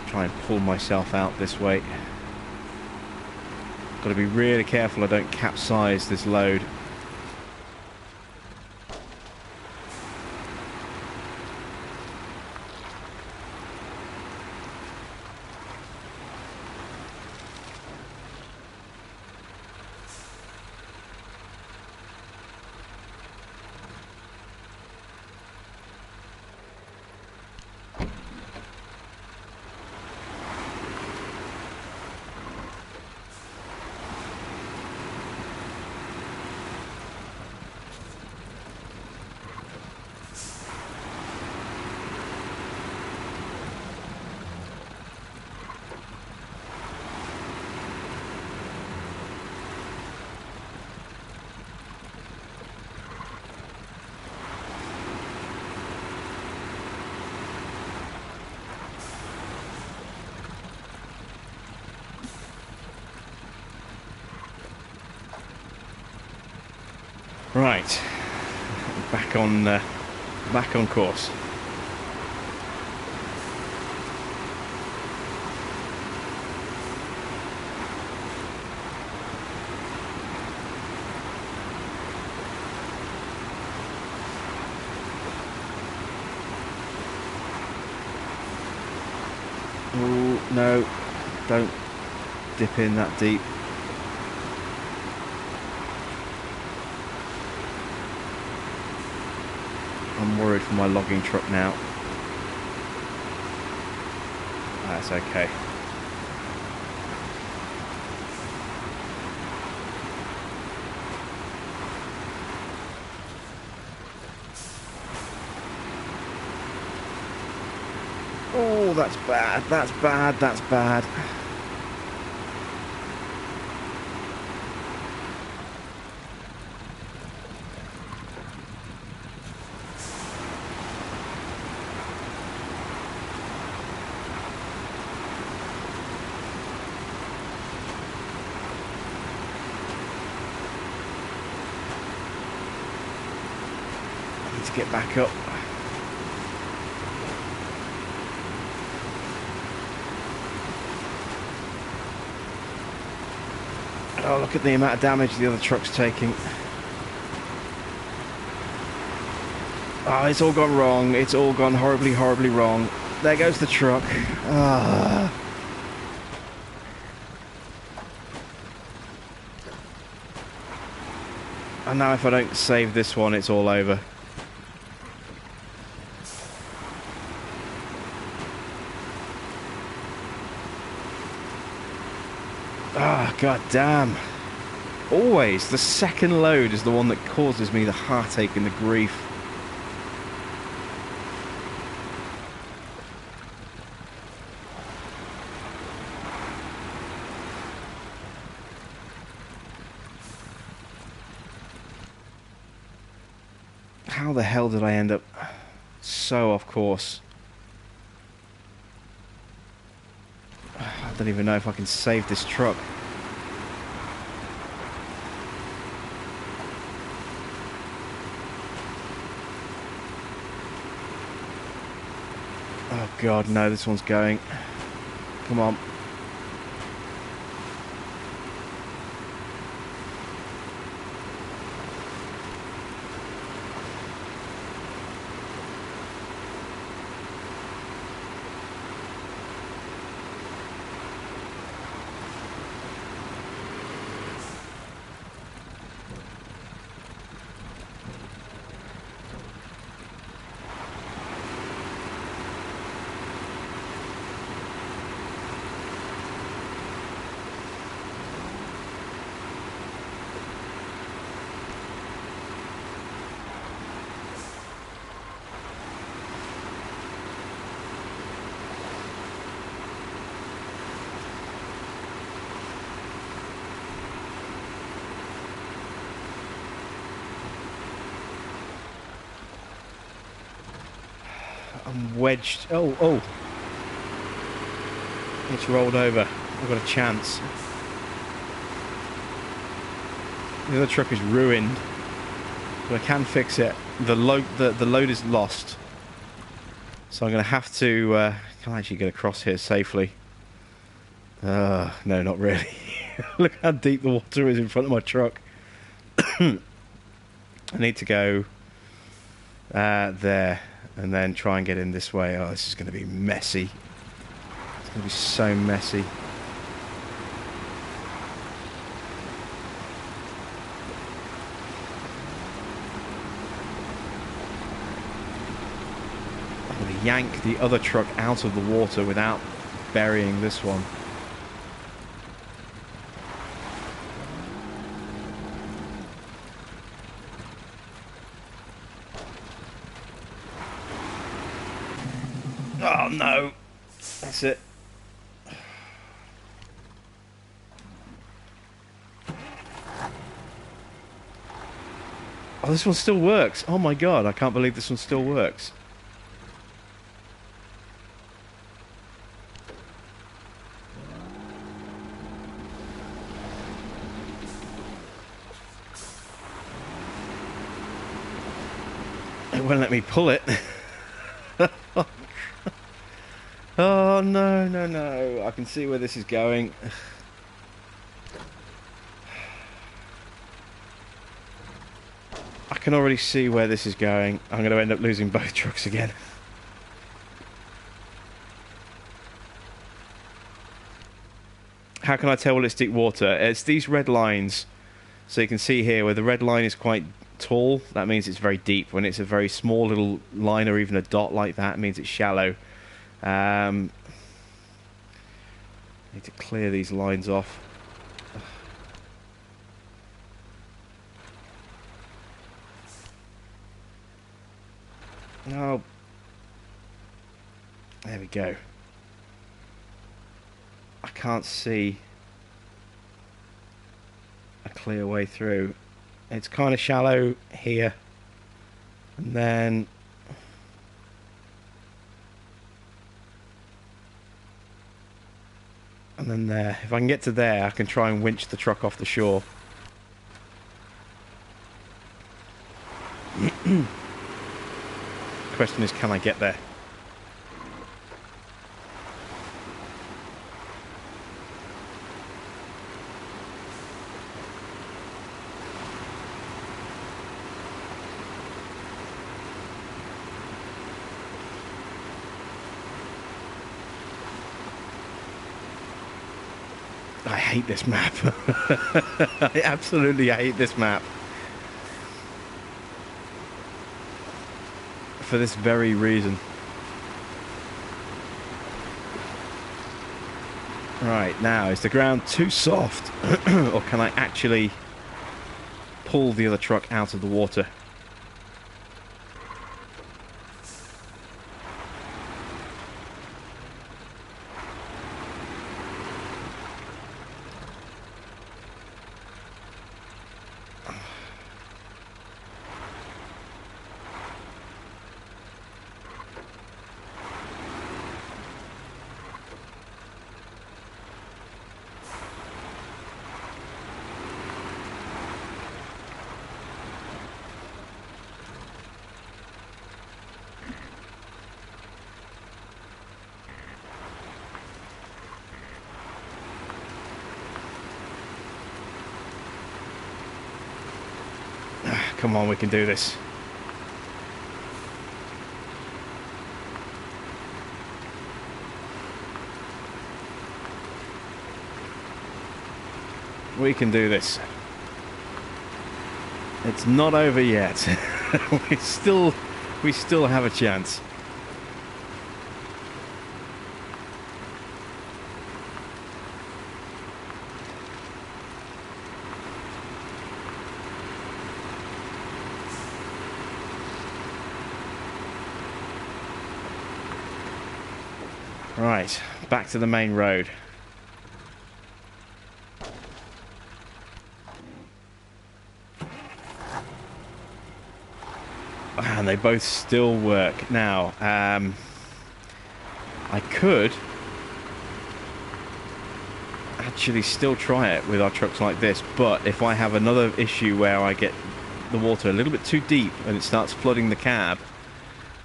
Try and pull myself out this way. Got to be really careful I don't capsize this load. Right, back on course. Oh no, don't dip in that deep. I'm worried for my logging truck now. That's okay. Oh, that's bad. That's bad. That's bad. I need to get back up. Oh, look at the amount of damage the other truck's taking. Oh, it's all gone wrong. It's all gone horribly, horribly wrong. There goes the truck. Ah. And now if I don't save this one, it's all over. Ah, god damn. Always, the second load is the one that causes me the heartache and the grief. How the hell did I end up so off course? I don't even know if I can save this truck. Oh god, no, this one's going. Come on. I'm wedged. Oh. It's rolled over. I've got a chance. The other truck is ruined. But I can fix it. The load is lost. So I'm going to have to... can I actually get across here safely? No, not really. Look how deep the water is in front of my truck. I need to go there. And then try and get in this way. Oh, this is going to be messy. It's going to be so messy. I'm going to yank the other truck out of the water without burying this one. Oh no, that's it. Oh, this one still works. Oh my god, I can't believe this one still works. It won't let me pull it. Oh, no. I can see where this is going. I can already see where this is going. I'm going to end up losing both trucks again. How can I tell when it's deep water? It's these red lines. So you can see here where the red line is quite tall. That means it's very deep. When it's a very small little line or even a dot like that, it means it's shallow. Need to clear these lines off. No. There we go. I can't see a clear way through. It's kind of shallow here, and then there. If I can get to there, I can try and winch the truck off the shore. Question is, can I get there? I hate this map. I absolutely hate this map. For this very reason. Right, now, is the ground too soft? Or can I actually pull the other truck out of the water? Come on, we can do this. We can do this. It's not over yet. we still have a chance. Right, back to the main road. And they both still work. Now, I could actually still try it with our trucks like this, but if I have another issue where I get the water a little bit too deep and it starts flooding the cab,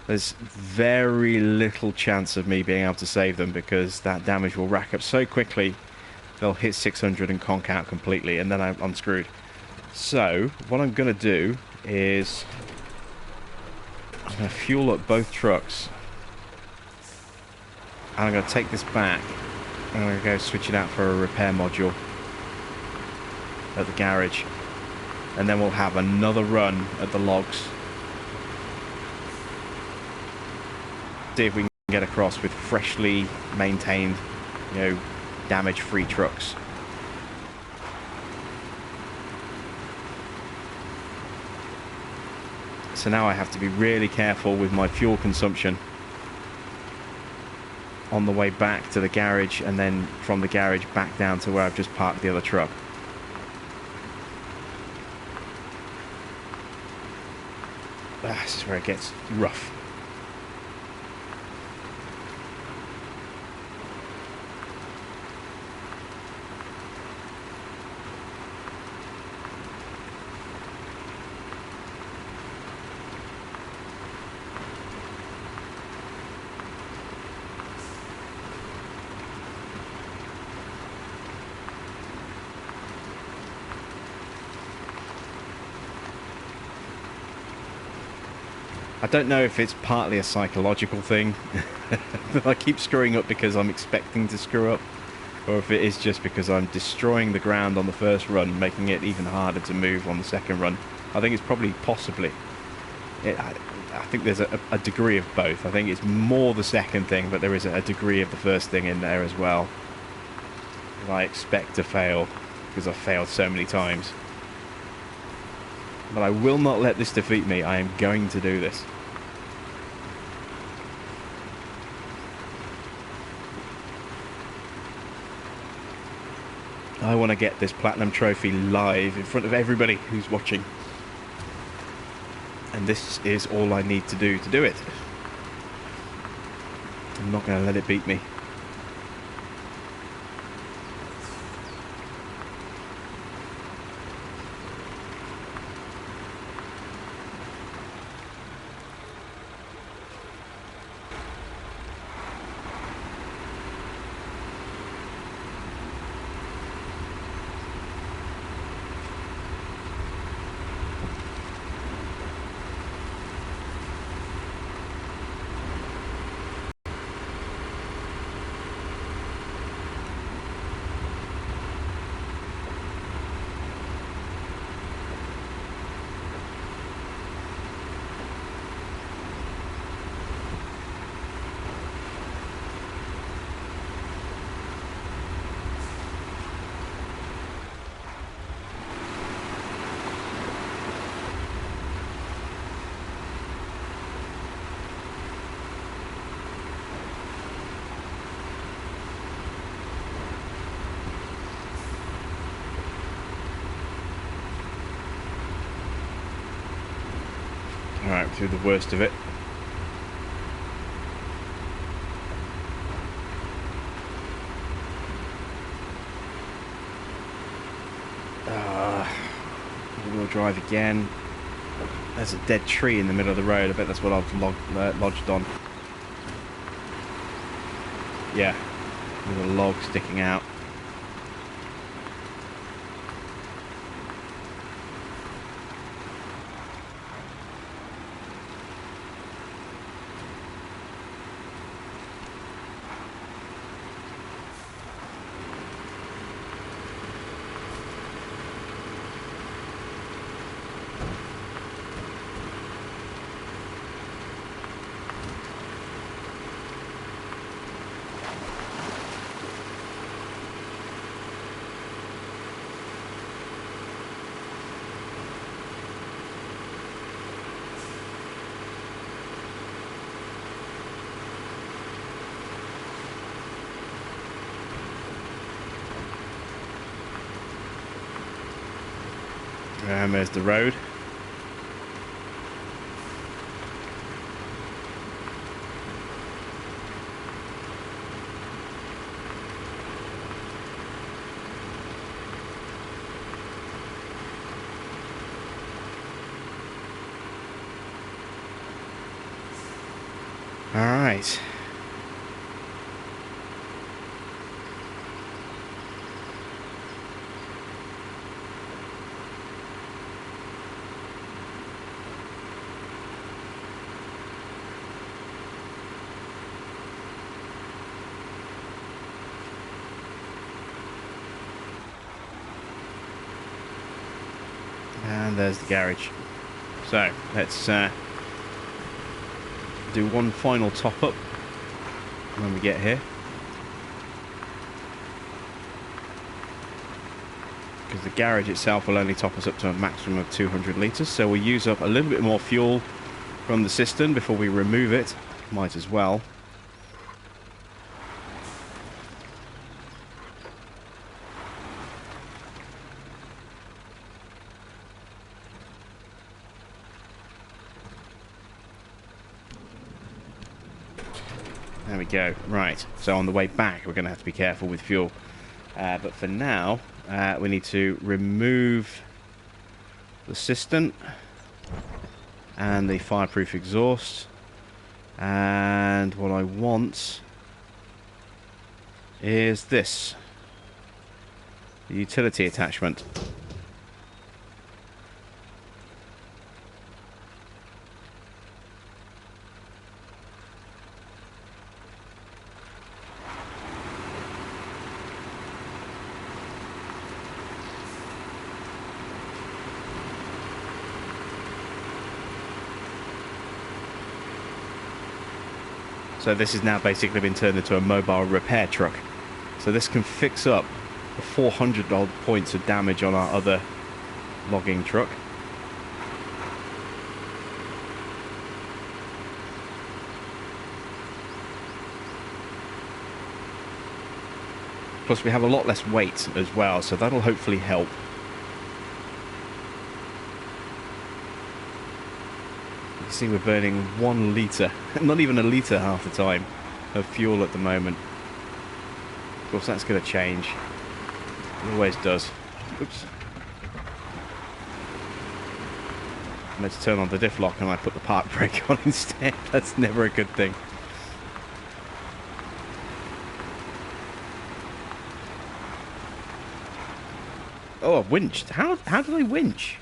there's very little chance of me being able to save them, because that damage will rack up so quickly they'll hit 600 and conk out completely, and then I'm screwed. So what I'm going to do is I'm going to fuel up both trucks, and I'm going to take this back and I'm going to go switch it out for a repair module at the garage, and then we'll have another run at the logs. See if we can get across with freshly maintained, damage-free trucks. So now I have to be really careful with my fuel consumption on the way back to the garage, and then from the garage back down to where I've just parked the other truck. This is where it gets rough. I don't know if it's partly a psychological thing that I keep screwing up because I'm expecting to screw up, or if it is just because I'm destroying the ground on the first run, making it even harder to move on the second run. I think it's probably possibly. I think there's a degree of both. I think it's more the second thing, but there is a degree of the first thing in there as well. I expect to fail because I've failed so many times. But I will not let this defeat me. I am going to do this. I want to get this platinum trophy live in front of everybody who's watching. And this is all I need to do it. I'm not going to let it beat me. Alright, through the worst of it. Wheel drive again. There's a dead tree in the middle of the road. I bet that's what I've lodged on. Yeah, with a log sticking out. And there's the road. All right. And there's the garage. So let's do one final top up when we get here, because the garage itself will only top us up to a maximum of 200 litres, so we'll use up a little bit more fuel from the cistern before we remove it. Might as well. There we go. Right, so on the way back we're going to have to be careful with fuel. But for now, we need to remove the cistern and the fireproof exhaust. And what I want is this, the utility attachment. So this has now basically been turned into a mobile repair truck. So this can fix up the 400 odd points of damage on our other logging truck. Plus we have a lot less weight as well, so that'll hopefully help. You can see we're burning 1 litre, not even a litre half the time, of fuel at the moment. Of course that's going to change. It always does. Oops. Let's turn on the diff lock and I put the park brake on instead. That's never a good thing. Oh, a winch. How do they winch?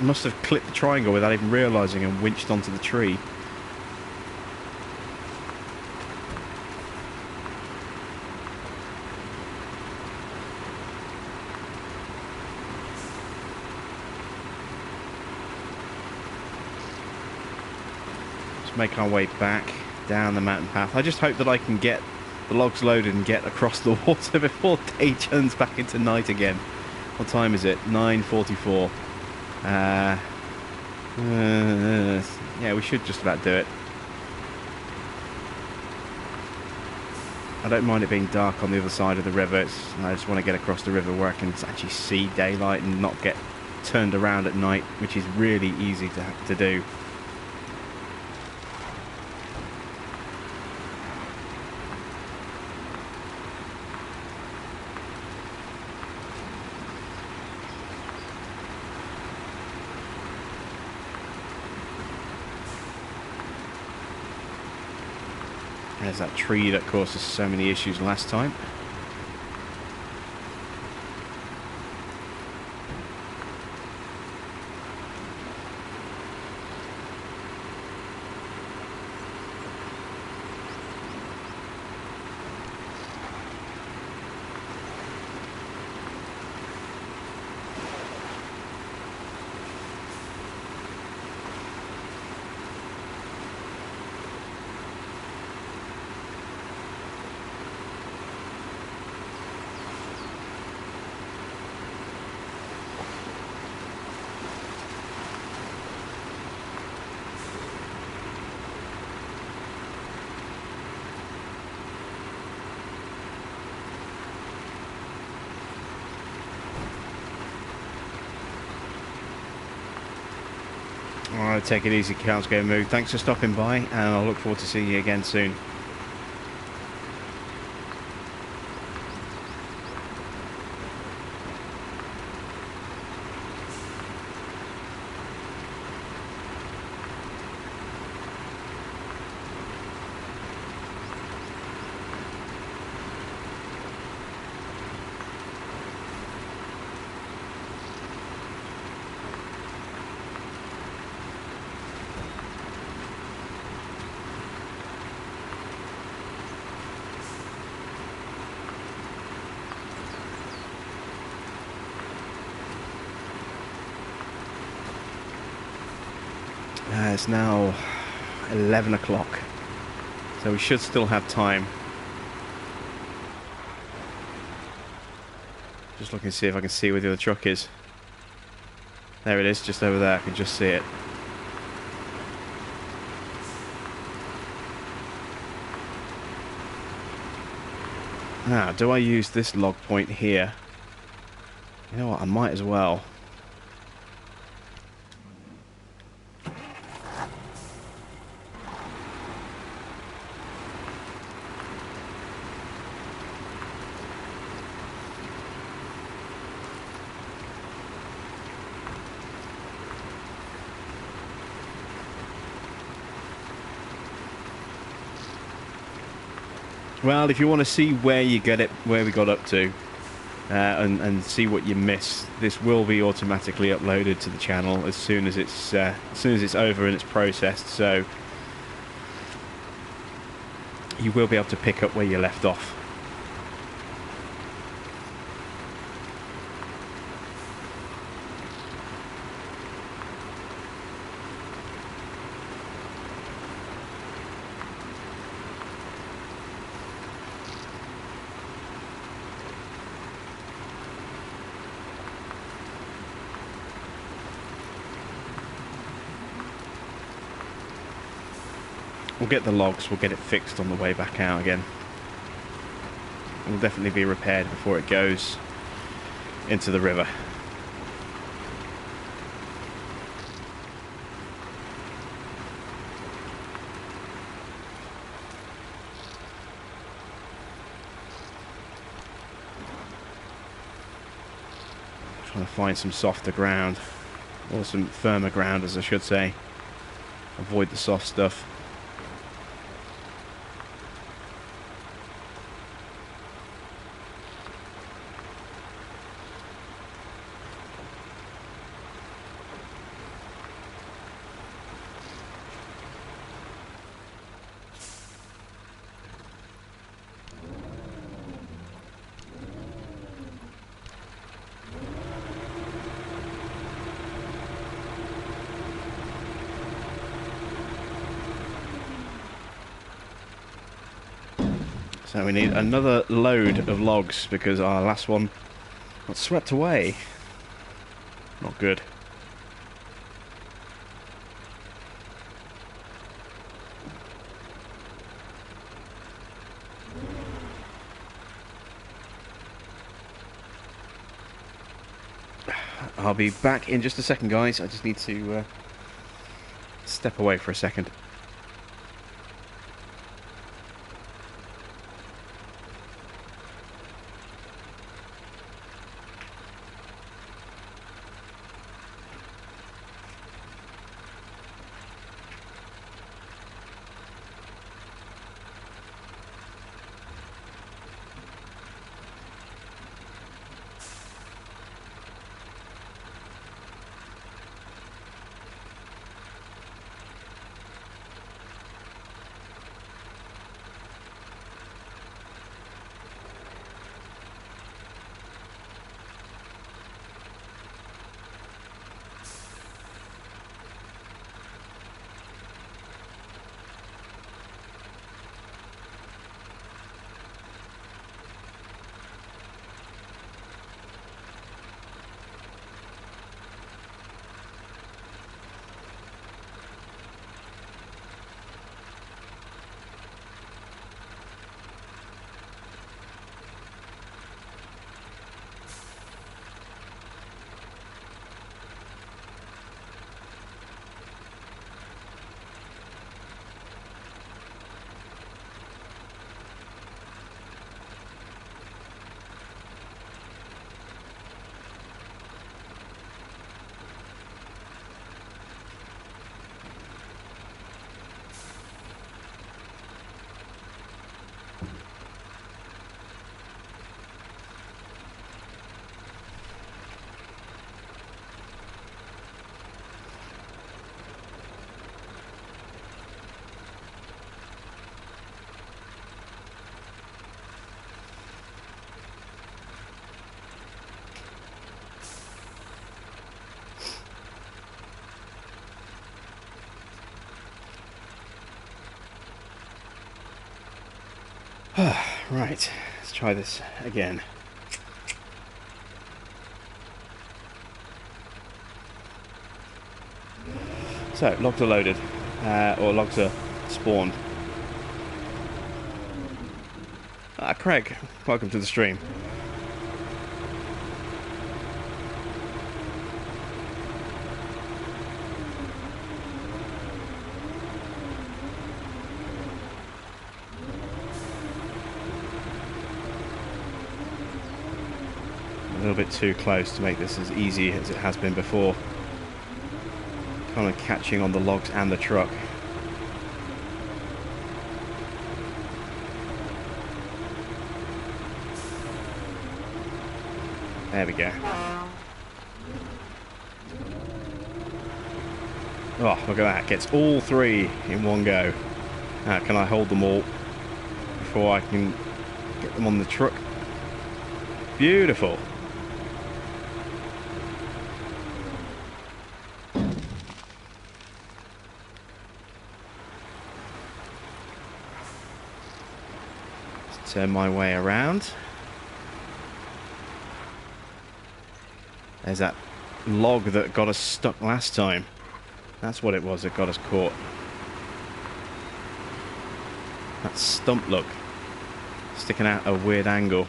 Must have clipped the triangle without even realising and winched onto the tree. Let's make our way back down the mountain path. I just hope that I can get the logs loaded and get across the water before day turns back into night again. What time is it? 9:44. Yeah, we should just about do it. I don't mind it being dark on the other side of the river. I just want to get across the river where I can actually see daylight and not get turned around at night, which is really easy to do. There's that tree that caused us so many issues last time. Alright, take it easy, Carl's going to move. Thanks for stopping by, and I'll look forward to seeing you again soon. It's now 11 o'clock, so we should still have time. Just looking to see if I can see where the other truck is. There it is, just over there. I can just see it. Now, do I use this log point here? You know what, I might as well. Well, if you want to see where you get it, where we got up to, and see what you missed, this will be automatically uploaded to the channel as soon as it's over and it's processed. So you will be able to pick up where you left off. we'll get the logs, we'll get it fixed on the way back out again. It will definitely be repaired before it goes into the river. Trying to find some softer ground, or some firmer ground as I should say. Avoid the soft stuff. So we need another load of logs because our last one got swept away. Not good. I'll be back in just a second, guys. I just need to step away for a second. Right, let's try this again. So, logs are loaded, or logs are spawned. Craig, welcome to the stream. A little bit too close to make this as easy as it has been before. Kind of catching on the logs and the truck. There we go. Oh, look at that. Gets all three in one go. Can I hold them all before I can get them on the truck? Beautiful. Let's turn my way around. There's that log that got us stuck last time. That's what it was that got us caught. That stump look. Sticking out a weird angle.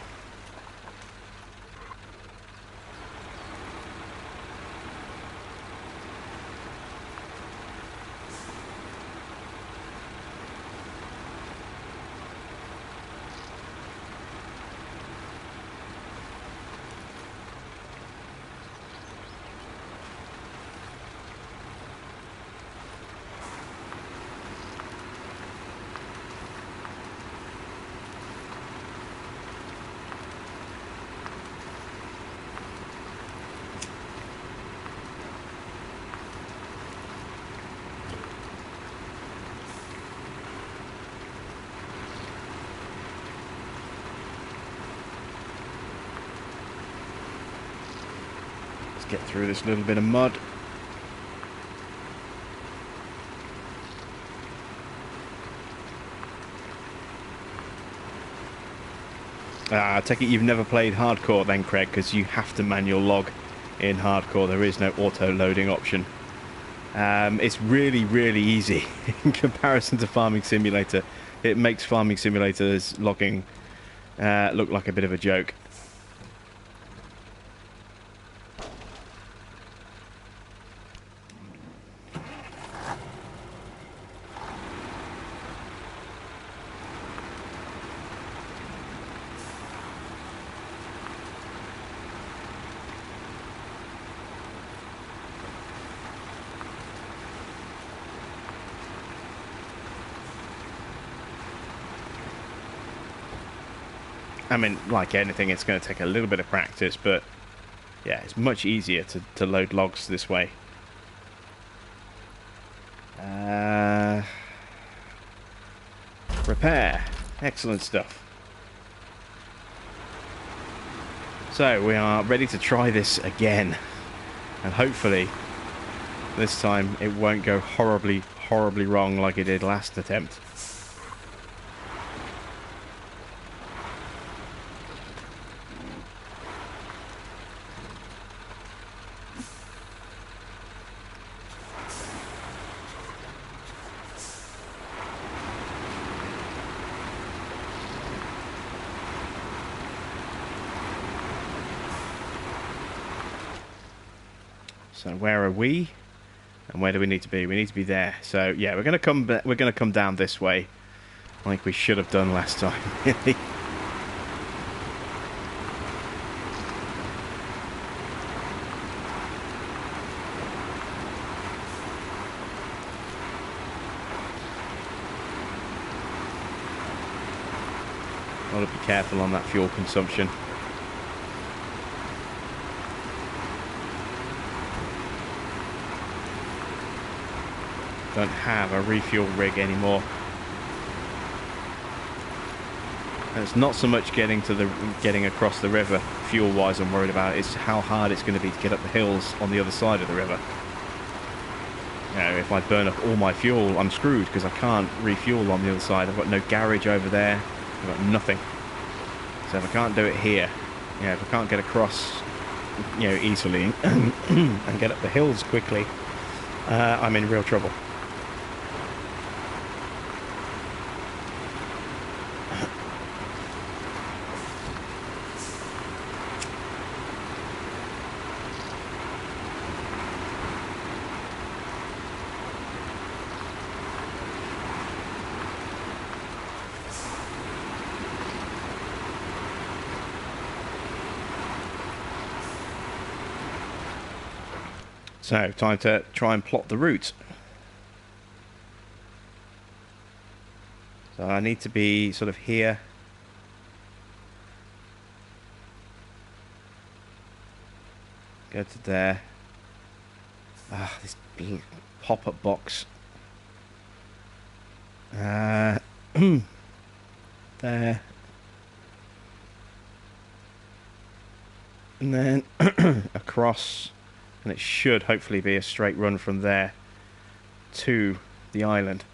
Get through this little bit of mud. I take it you've never played hardcore then, Craig, because you have to manual log in hardcore. There is no auto loading option. It's really, really easy in comparison to Farming Simulator. It makes Farming Simulator's logging look like a bit of a joke. I mean, like anything, it's going to take a little bit of practice, but yeah, it's much easier to load logs this way. Repair. Excellent stuff. So, we are ready to try this again. And hopefully, this time it won't go horribly, horribly wrong like it did last attempt. So where are we? And where do we need to be? We need to be there. So yeah, we're gonna come down this way, like we should have done last time. Really. Got to be careful on that fuel consumption. Don't have a refuel rig anymore. And it's not so much getting across the river fuel wise I'm worried about, it's how hard it's going to be to get up the hills on the other side of the river. You know, if I burn up all my fuel, I'm screwed because I can't refuel on the other side. I've got no garage over there, I've got nothing. So if I can't do it here, you know, if I can't get across, you know, easily and get up the hills quickly, I'm in real trouble. So, time to try and plot the route. So I need to be sort of here. Go to there. Ah, this pop-up box. There. And then across. And it should hopefully be a straight run from there to the island.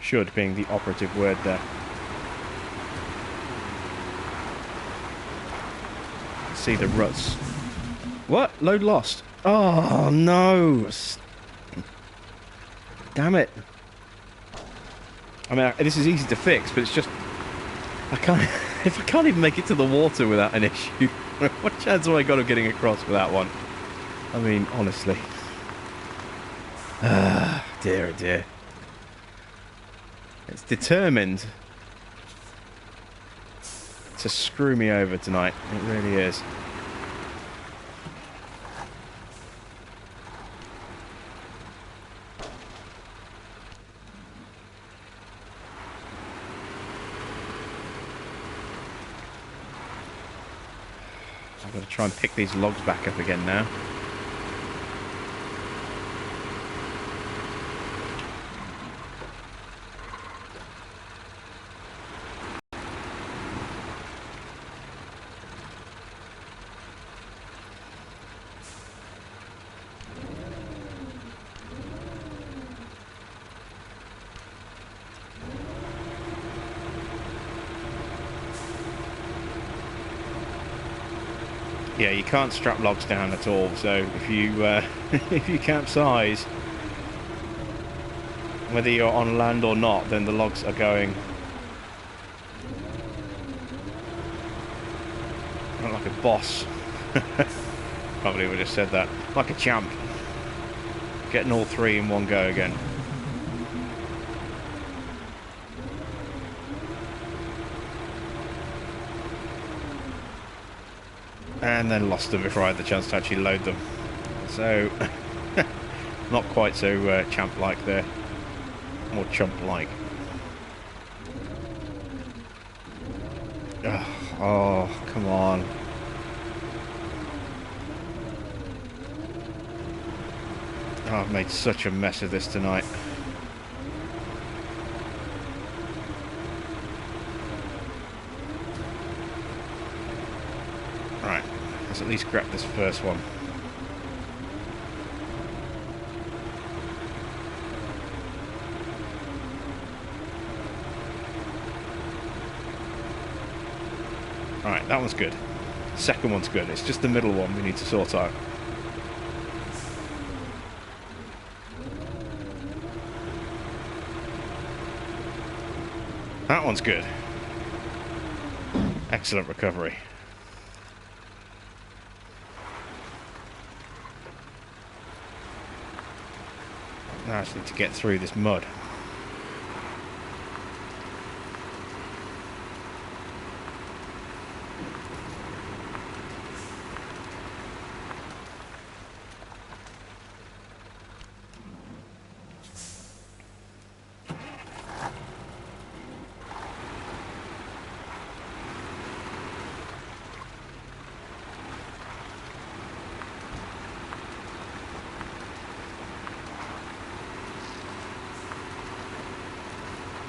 Should being the operative word there. See the ruts. What? Load lost. Oh no! Damn it! I mean, this is easy to fix, but it's just I can't. If I can't even make it to the water without an issue, what chance have I got of getting across with that one? I mean, honestly. Ah, dear, oh dear. It's determined to screw me over tonight. It really is. I've got to try and pick these logs back up again now. Yeah, you can't strap logs down at all, so if you if you capsize, whether you're on land or not, then the logs are going. Not like a boss. Can't believe I just said that. Like a champ. Getting all three in one go again. And then lost them before I had the chance to actually load them. So, not quite so champ-like there. More chump-like. Oh, come on. Oh, I've made such a mess of this tonight. Right, let's at least grab this first one. Alright, that one's good. Second one's good. It's just the middle one we need to sort out. That one's good. Excellent recovery. Now I just need to get through this mud.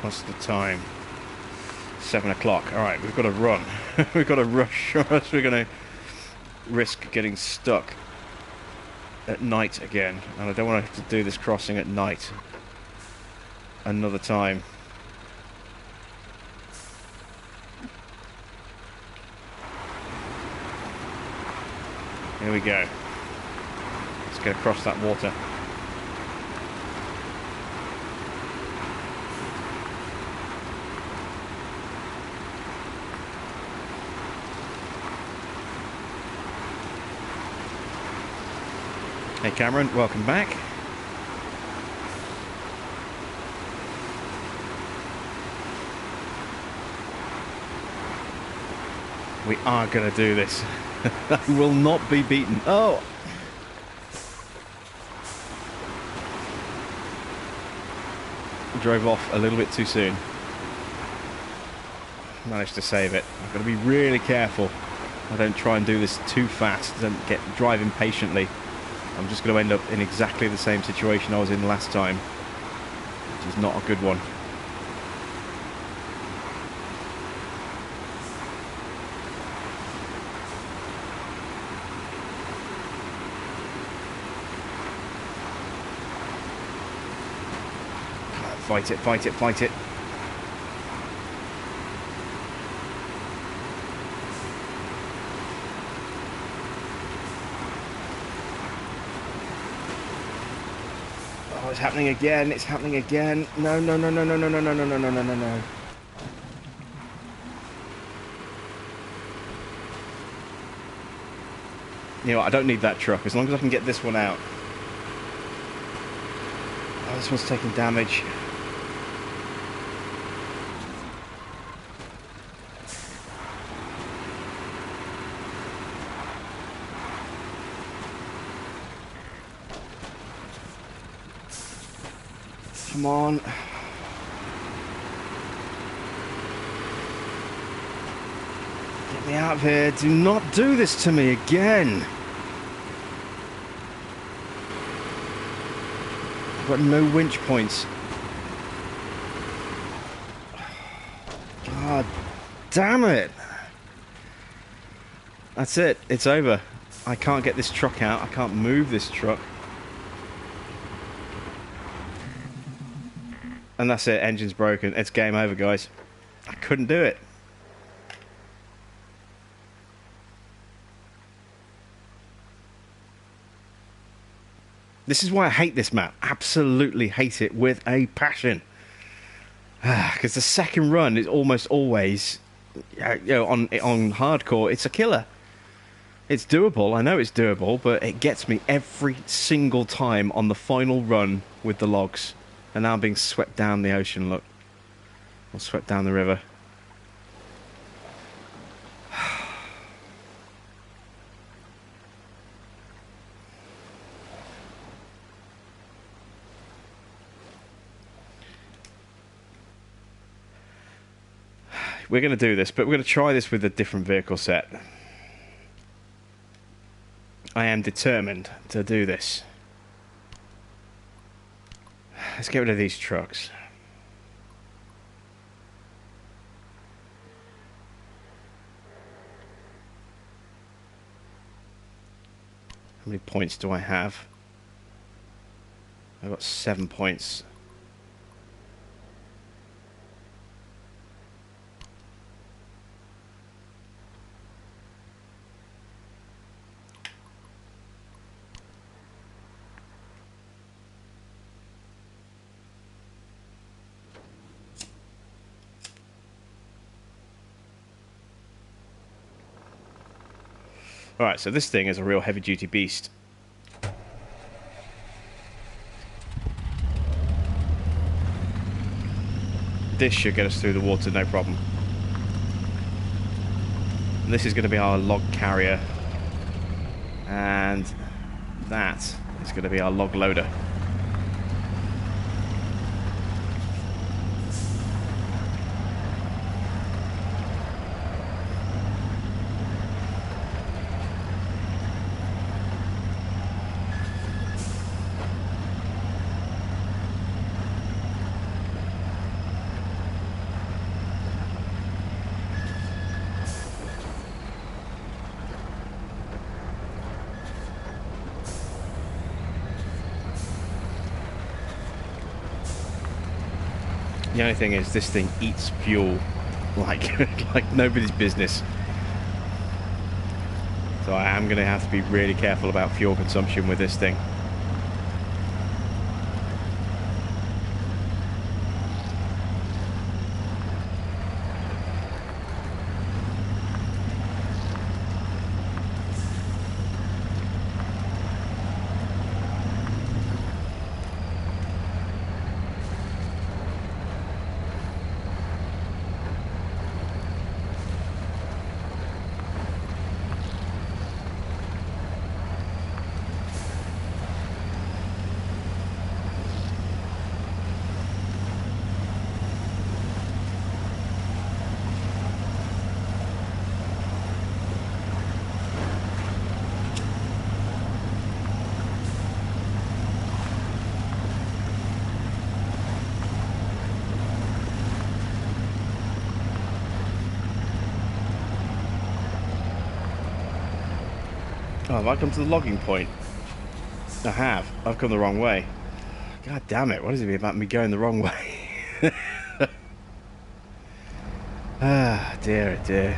What's the time? 7 o'clock. Alright, we've got to run. We've got to rush, or else we're going to risk getting stuck at night again. And I don't want to have to do this crossing at night another time. Here we go. Let's get across that water. Hey Cameron, welcome back. We are going to do this. I will not be beaten. Oh! Drove off a little bit too soon. Managed to save it. I've got to be really careful. I don't try and do this too fast. Don't drive impatiently. I'm just going to end up in exactly the same situation I was in last time, which is not a good one. Fight it, fight it, fight it. it's happening again. It's happening again. No, no, no, no, no, no, no, no, no, no, no, no, no, no. You know what, I don't need that truck. As long as I can get this one out. Oh, this one's taking damage. Come on. Get me out of here. Do not do this to me again. I've got no winch points. God damn it. That's it. It's over. I can't get this truck out. I can't move this truck. And that's it. Engine's broken. It's game over, guys. I couldn't do it. This is why I hate this map. Absolutely hate it with a passion. Because the second run is almost always, you know, on hardcore, it's a killer. It's doable. I know it's doable, but it gets me every single time on the final run with the logs. And now I'm being swept down the ocean, look. Or swept down the river. We're going to do this, but we're going to try this with a different vehicle set. I am determined to do this. Let's get rid of these trucks. How many points do I have? I've got 7 points. Alright, so this thing is a real heavy-duty beast. This should get us through the water, no problem. And this is going to be our log carrier. And that is going to be our log loader. The only thing is, this thing eats fuel like like nobody's business. So I am going to have to be really careful about fuel consumption with this thing. Oh, have I come to the logging point? I have. I've come the wrong way. God damn it, what is it about me going the wrong way? Ah, dear, dear.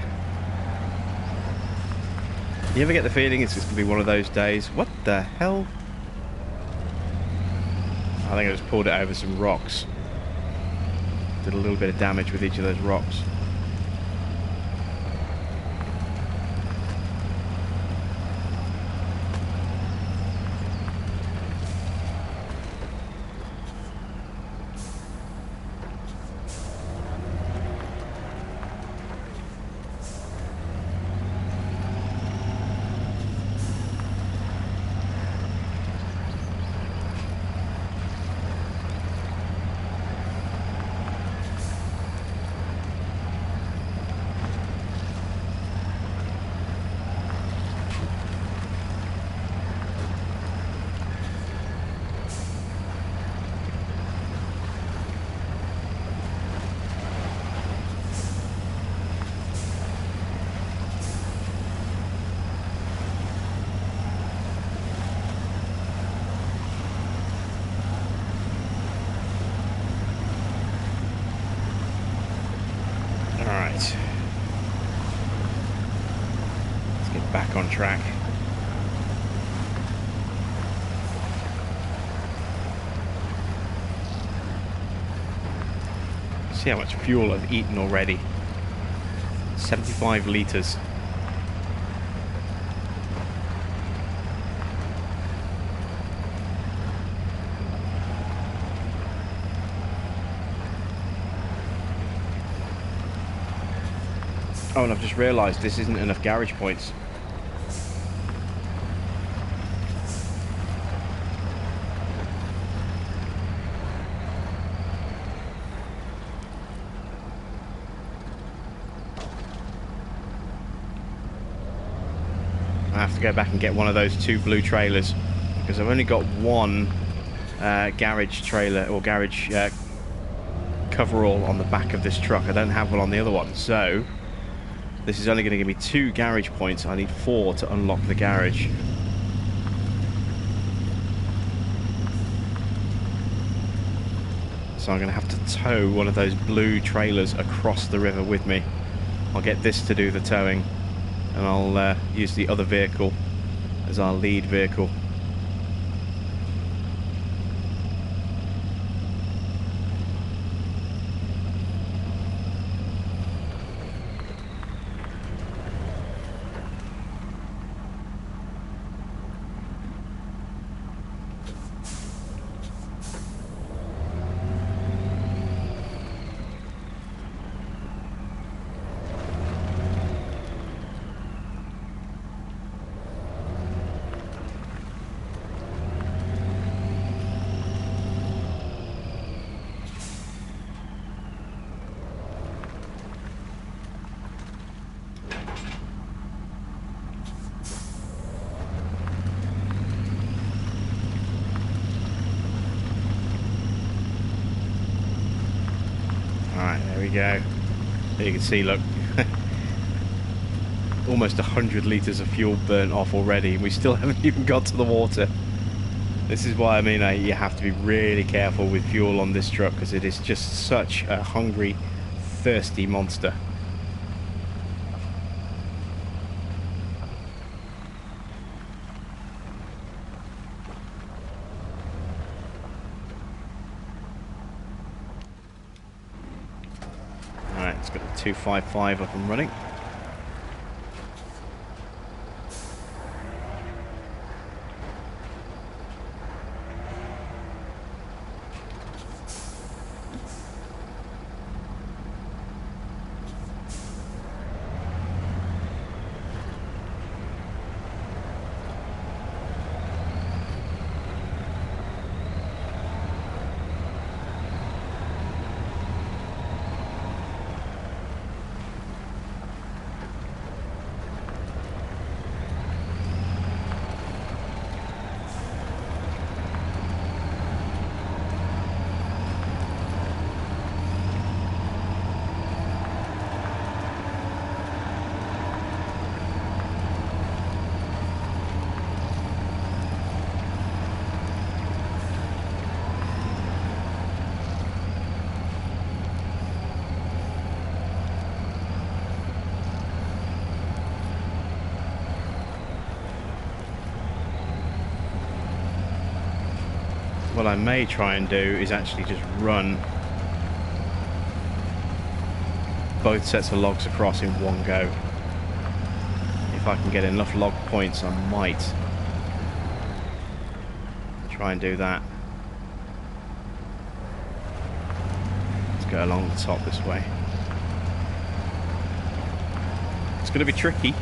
You ever get the feeling it's just going to be one of those days? What the hell? I think I just pulled it over some rocks. Did a little bit of damage with each of those rocks. Let's get back on track. See how much fuel I've eaten already. 75 litres. Oh, and I've just realised this isn't enough garage points. I have to go back and get one of those 2 blue trailers because I've only got one garage trailer or garage coverall on the back of this truck. I don't have one on the other one, so this is only going to give me 2 garage points. I need 4 to unlock the garage. So I'm going to have to tow one of those blue trailers across the river with me. I'll get this to do the towing, and I'll use the other vehicle as our lead vehicle. There we go. There you can see, look, almost 100 litres of fuel burnt off already, and we still haven't even got to the water. This is why I mean you have to be really careful with fuel on this truck, because it is just such a hungry, thirsty monster. It's got the 255 up and running. what I may try and do is actually just run both sets of logs across in one go. If I can get enough log points, I might try and do that. Let's go along the top this way. It's going to be tricky.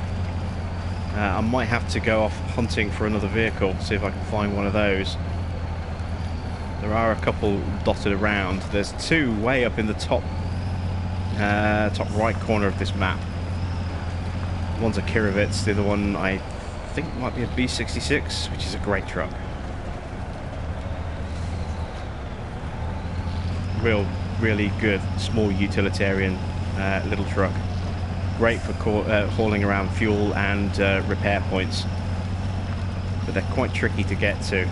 I might have to go off hunting for another vehicle, see if I can find one of those. There are a couple dotted around. There's two way up in the top right corner of this map. One's a Kirovitz, the other one I think might be a B66, which is a great truck. Really good small utilitarian little truck. Great for hauling around fuel and repair points, but they're quite tricky to get to.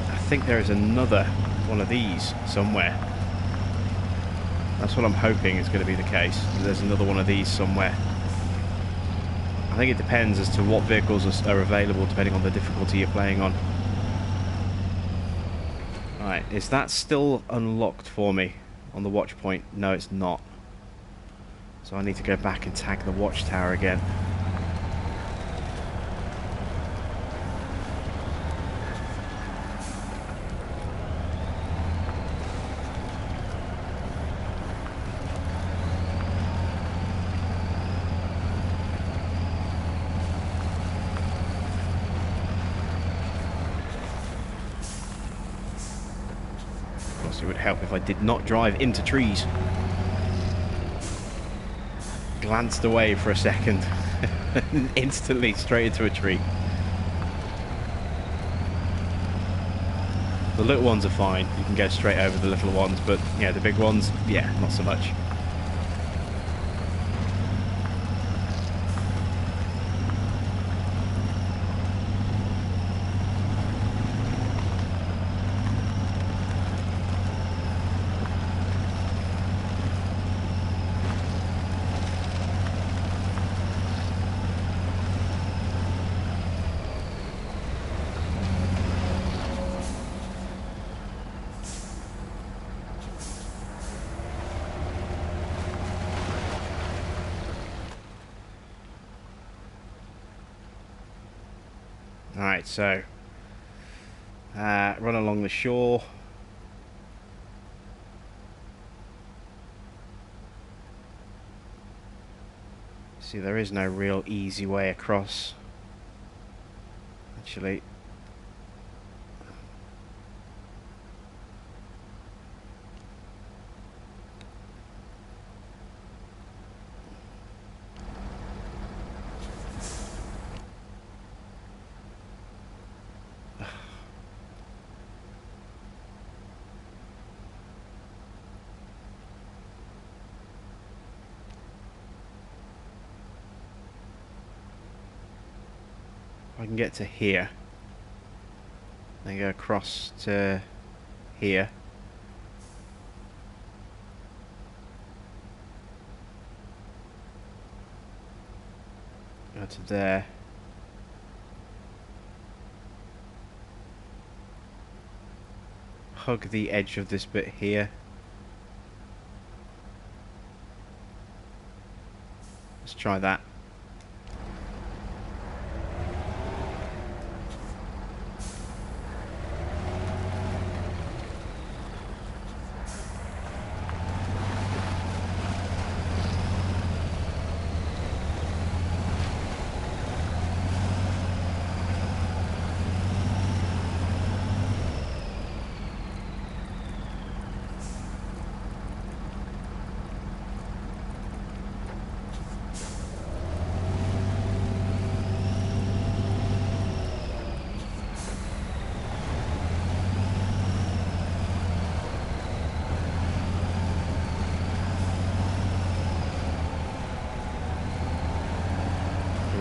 I think there is another one of these somewhere. That's what I'm hoping is going to be the case. There's another one of these somewhere. I think it depends as to what vehicles are available depending on the difficulty you're playing on. Right, is that still unlocked for me on the watch point? No, it's not. So I need to go back and tag the watchtower again. It would help if I did not drive into trees. Glanced away for a second and instantly straight into a tree. The little ones are fine, you can go straight over the little ones, but yeah, the big ones, yeah, not so much. Alright, so run along the shore. See, there is no real easy way across. Actually, I can get to here, then go across to here, go to there, hug the edge of this bit here. Let's try that.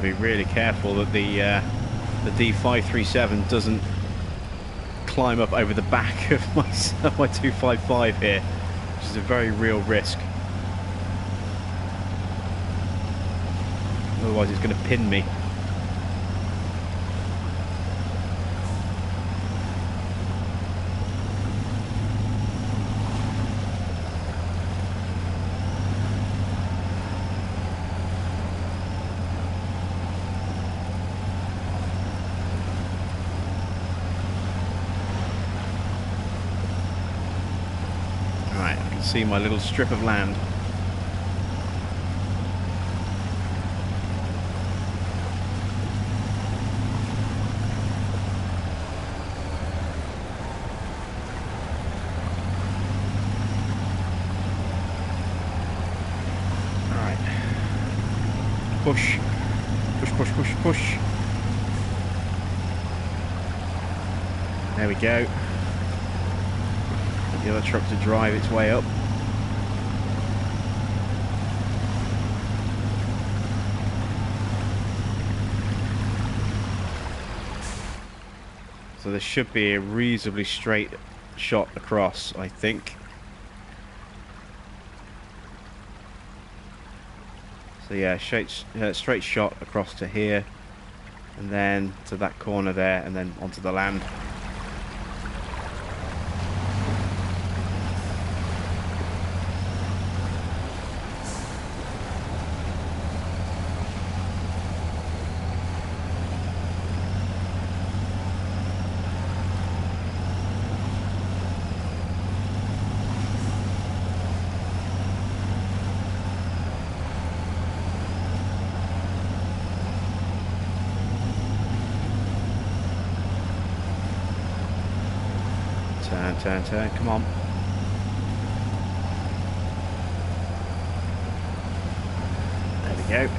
Be really careful that the D537 doesn't climb up over the back of my 255 here, which is a very real risk. Otherwise it's going to pin me. see my little strip of land. Alright. Push. Push, push, push, push. There we go. Get the other truck to drive its way up. So there should be a reasonably straight shot across, I think. So yeah, straight shot across to here, and then to that corner there, and then onto the land. Turn, come on. There we go.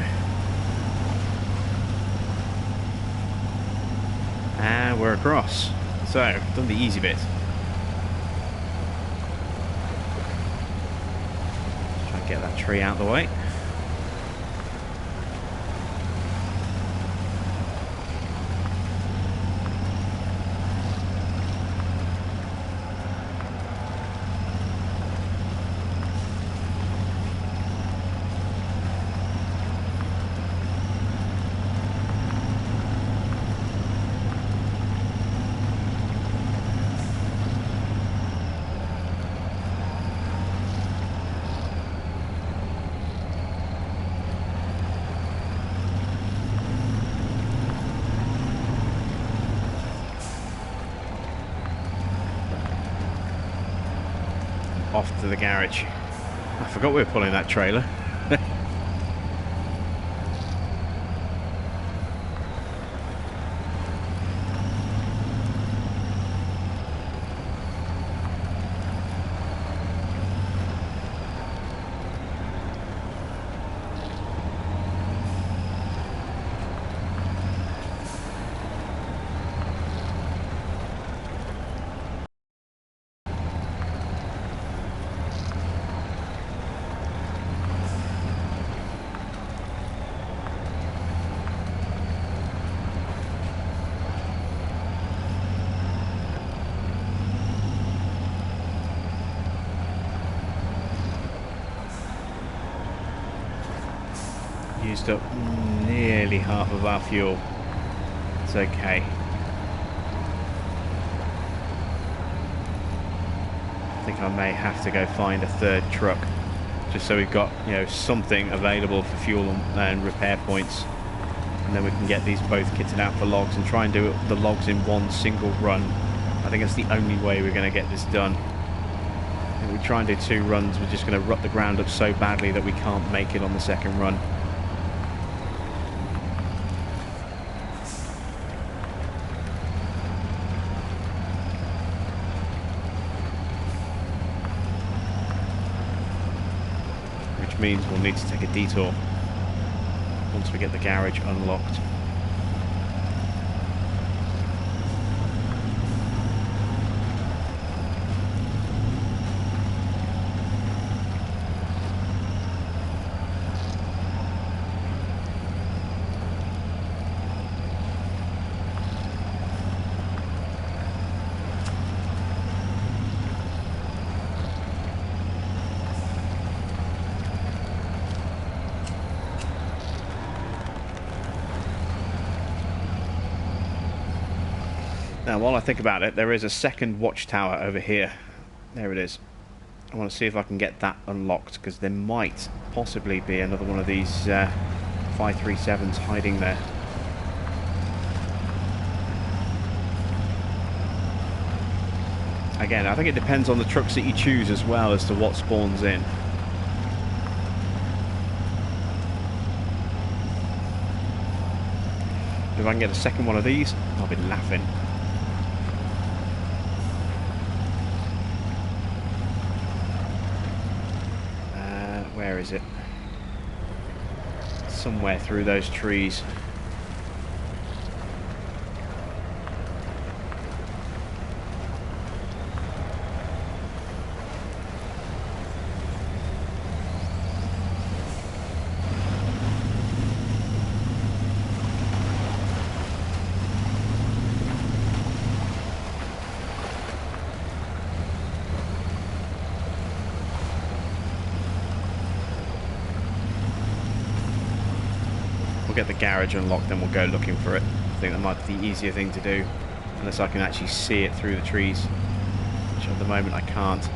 And we're across. So, done the easy bit. Try and get that tree out of the way. Off to the garage. I forgot we were pulling that trailer. Used up nearly half of our fuel. It's okay. I think I may have to go find a third truck, just so we've got, you know, something available for fuel and repair points, and then we can get these both kitted out for logs and try and do the logs in one single run. I think that's the only way we're going to get this done. If we try and do 2 runs, we're just going to rut the ground up so badly that we can't make it on the second run. Means we'll need to take a detour once we get the garage unlocked. Now, while I think about it, there is a second watchtower over here. There it is. I want to see if I can get that unlocked, because there might possibly be another one of these 537s hiding there. Again, I think it depends on the trucks that you choose as well as to what spawns in. If I can get a second one of these, I'll be laughing. Where is it? Somewhere through those trees. We'll get the garage unlocked, then we'll go looking for it. I think that might be the easier thing to do, unless I can actually see it through the trees, which at the moment I can't.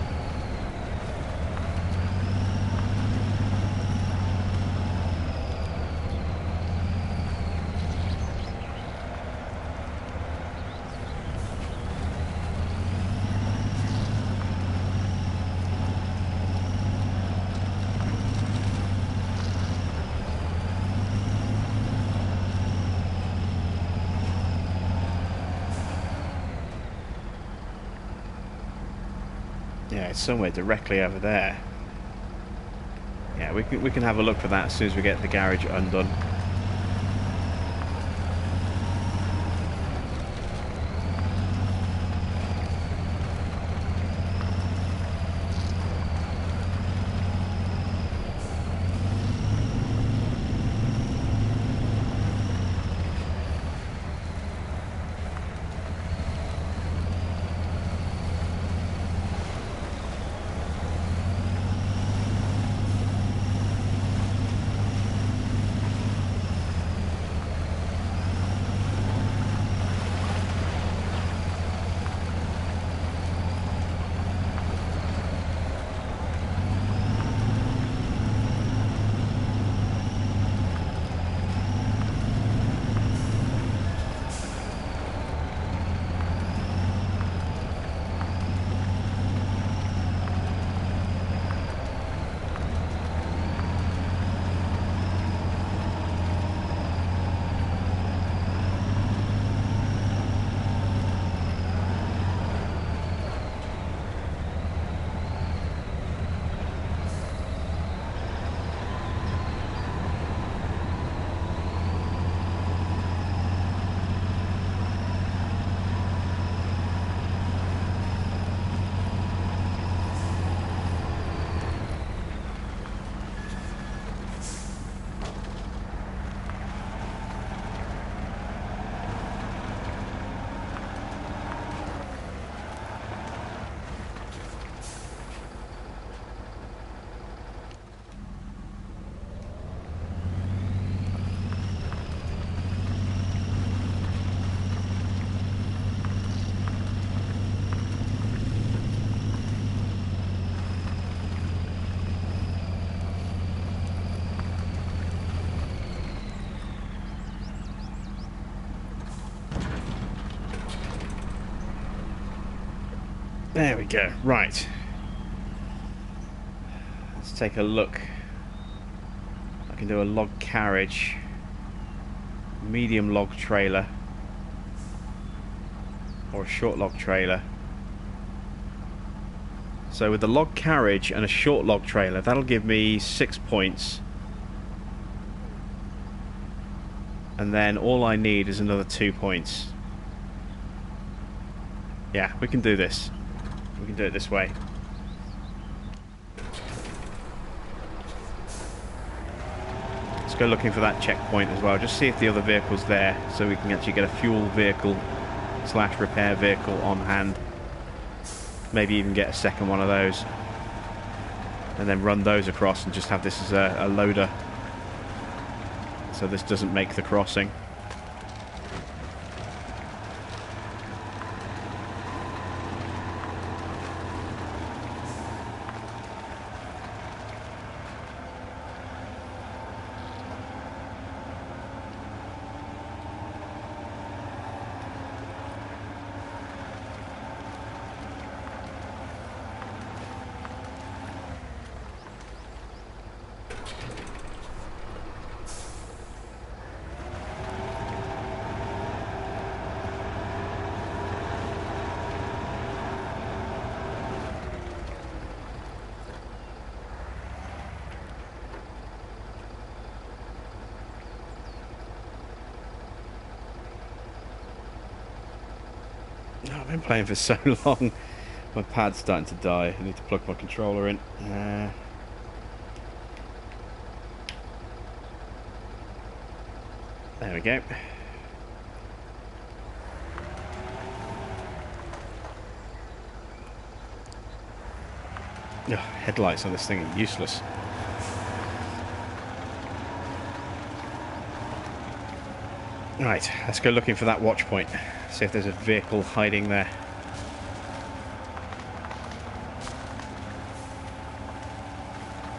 Yeah, it's somewhere directly over there. Yeah, we can have a look for that as soon as we get the garage undone. There we go. Right. Let's take a look. I can do a log carriage, medium log trailer, or a short log trailer. So with the log carriage and a short log trailer, that'll give me 6 points. And then all I need is another 2 points. Yeah, we can do this. We can do it this way. Let's go looking for that checkpoint as well. Just see if the other vehicle's there, so we can actually get a fuel vehicle / repair vehicle on hand. Maybe even get a second one of those. And then run those across and just have this as a loader. So this doesn't make the crossing. I've been playing for so long. My pad's starting to die. I need to plug my controller in. There we go. Ugh, headlights on this thing are useless. Right, let's go looking for that watch point. See if there's a vehicle hiding there.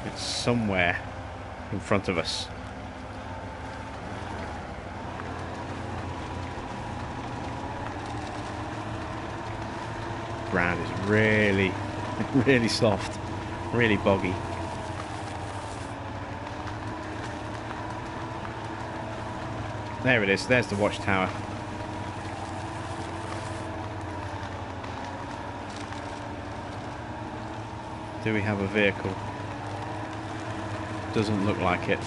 It's somewhere in front of us. Ground is really, really soft, really boggy. There it is, there's the watchtower. Do we have a vehicle? Doesn't look like it.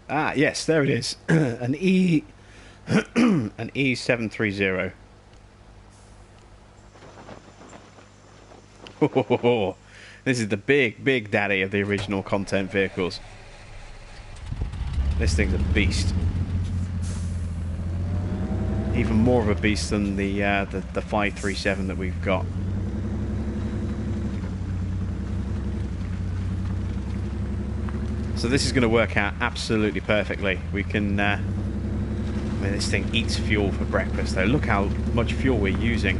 Ah, yes, there it is. An E730. Oh, this is the big daddy of the original content vehicles. This thing's a beast. Even more of a beast than the 537 that we've got. So this is going to work out absolutely perfectly. We can... I mean, this thing eats fuel for breakfast, though. Look how much fuel we're using.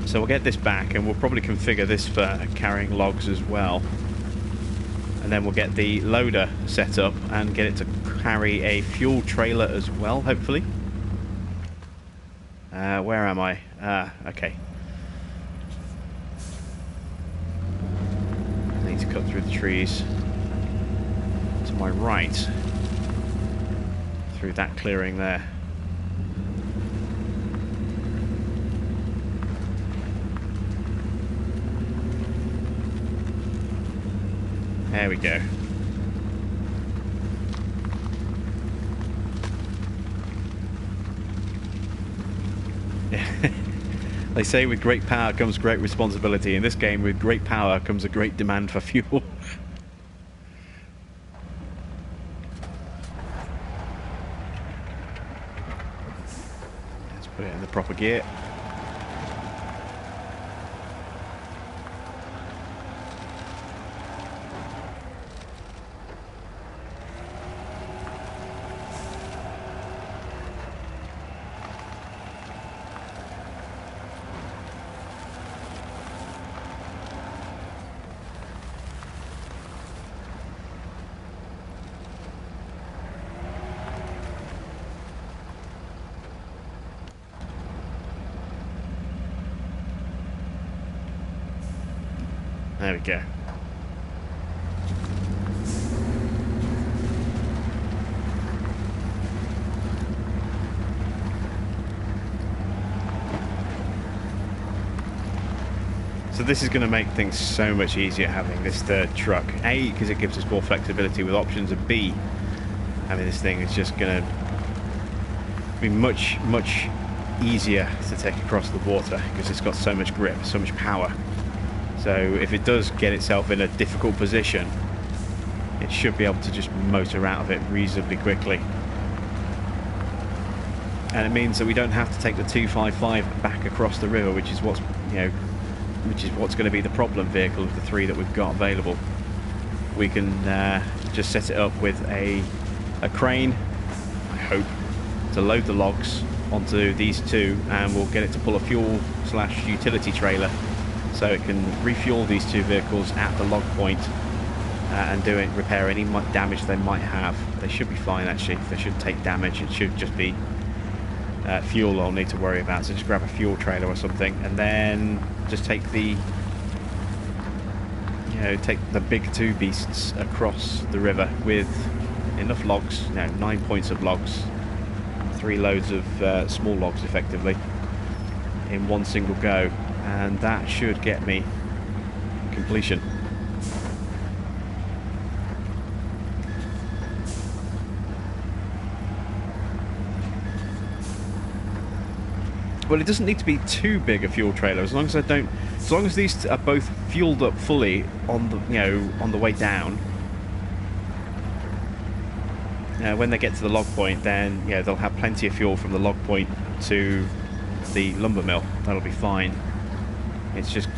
So we'll get this back and we'll probably configure this for carrying logs as well. And then we'll get the loader set up and get it to carry a fuel trailer as well, hopefully. Where am I? Okay. I need to cut through the trees. To my right. Through that clearing there. There we go. They say with great power comes great responsibility. In this game, with great power comes a great demand for fuel. Let's put it in the proper gear. There we go. So this is going to make things so much easier having this third truck. A, because it gives us more flexibility with options, and B, having this thing is just going to be much easier to take across the water because it's got so much grip, so much power. So if it does get itself in a difficult position, it should be able to just motor out of it reasonably quickly. And it means that we don't have to take the 255 back across the river, which is what's going to be the problem vehicle of the three that we've got available. We can just set it up with a crane, I hope, to load the logs onto these two, and we'll get it to pull a fuel/utility trailer so it can refuel these two vehicles at the log point and repair any damage they might have. They should be fine, actually. If they should take damage, it should just be fuel I'll need to worry about. So just grab a fuel trailer or something, and then just take the take the big two beasts across the river with enough logs, 9 points of logs, 3 loads of small logs effectively, in one single go, and that should get me completion. Well, it doesn't need to be too big a fuel trailer, as long as these are both fueled up fully on the way down. When they get to the log point, then they'll have plenty of fuel from the log point to the lumber mill. That'll be fine. It's just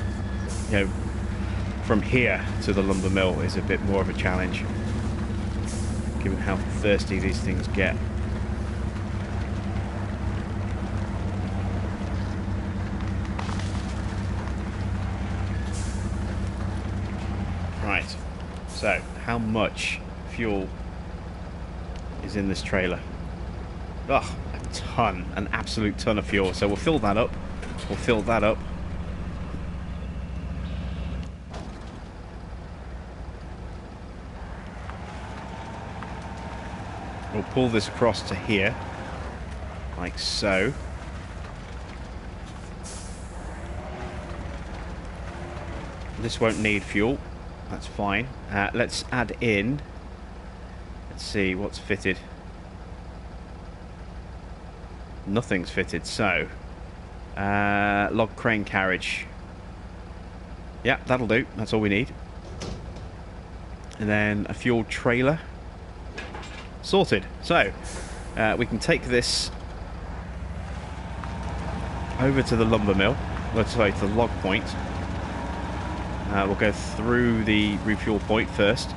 from here to the lumber mill is a bit more of a challenge, given how thirsty these things get. Right, so how much fuel is in this trailer? Oh, a ton, an absolute ton of fuel. So we'll fill that up. We'll fill that up. We'll pull this across to here, like so. This won't need fuel. That's fine. Let's add in. Let's see what's fitted. Nothing's fitted, so log crane carriage. Yeah, that'll do. That's all we need. And then a fuel trailer. Sorted. So we can take this over to the lumber mill. Let's say to the log point. We'll go through the refuel point first,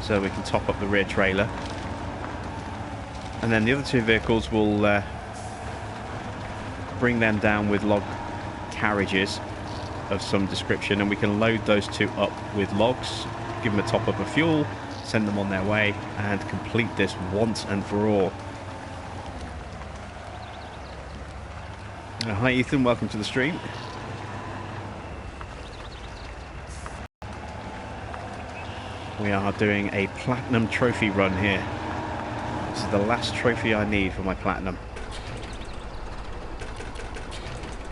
so we can top up the rear trailer, and then the other two vehicles will bring them down with log carriages of some description, and we can load those two up with logs, give them a top up of fuel, send them on their way, and complete this once and for all. Hi Ethan, welcome to the stream. We are doing a platinum trophy run here. This is the last trophy I need for my platinum.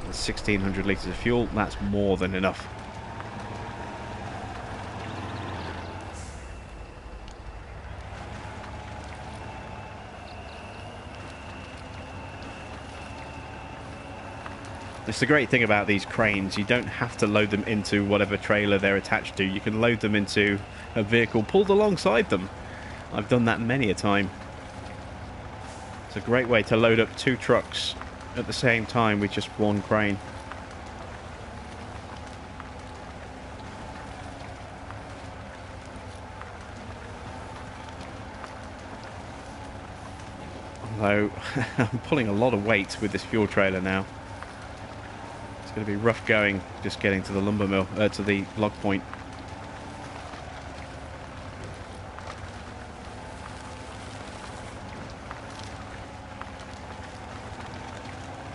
1600 litres of fuel, that's more than enough. It's the great thing about these cranes, you don't have to load them into whatever trailer they're attached to. You can load them into a vehicle pulled alongside them. I've done that many a time. It's a great way to load up 2 trucks at the same time with just one crane. Although I'm pulling a lot of weight with this fuel trailer now. It's going to be rough going just getting to the lumber mill, to the log point.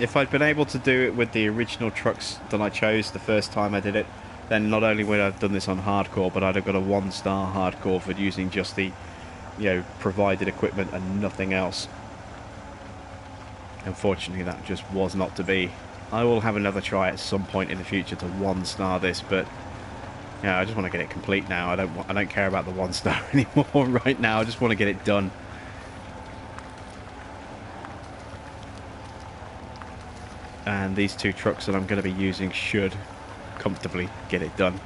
If I'd been able to do it with the original trucks that I chose the first time I did it, then not only would I have done this on hardcore, but I'd have got a 1-star hardcore for using just the, provided equipment and nothing else. Unfortunately, that just was not to be. I will have another try at some point in the future to 1-star this, but I just want to get it complete now. I don't care about the 1-star anymore right now. I just want to get it done. And these 2 trucks that I'm going to be using should comfortably get it done.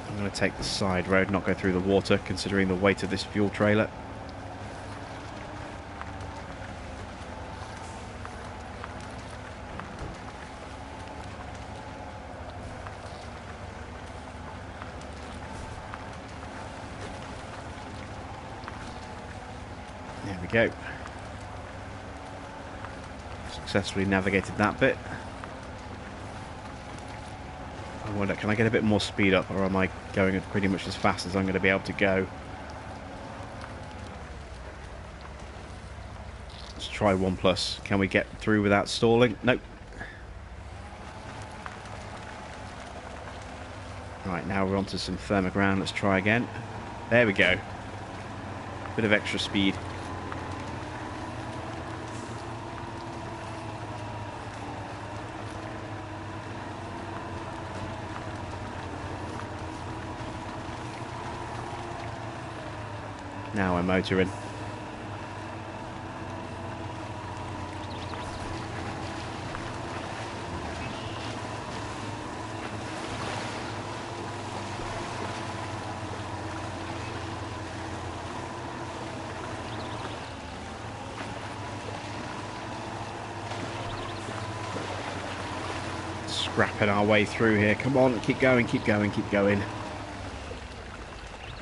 I'm going to take the side road, not go through the water, considering the weight of this fuel trailer. There we go. Successfully navigated that bit. I wonder, can I get a bit more speed up, or am I going pretty much as fast as I'm going to be able to go? try 1 plus. Can we get through without stalling? Nope. Right, now we're onto some firmer ground. Let's try again. There we go. Bit of extra speed. Now we're motoring. Scrapping our way through here. Come on, keep going, keep going, keep going.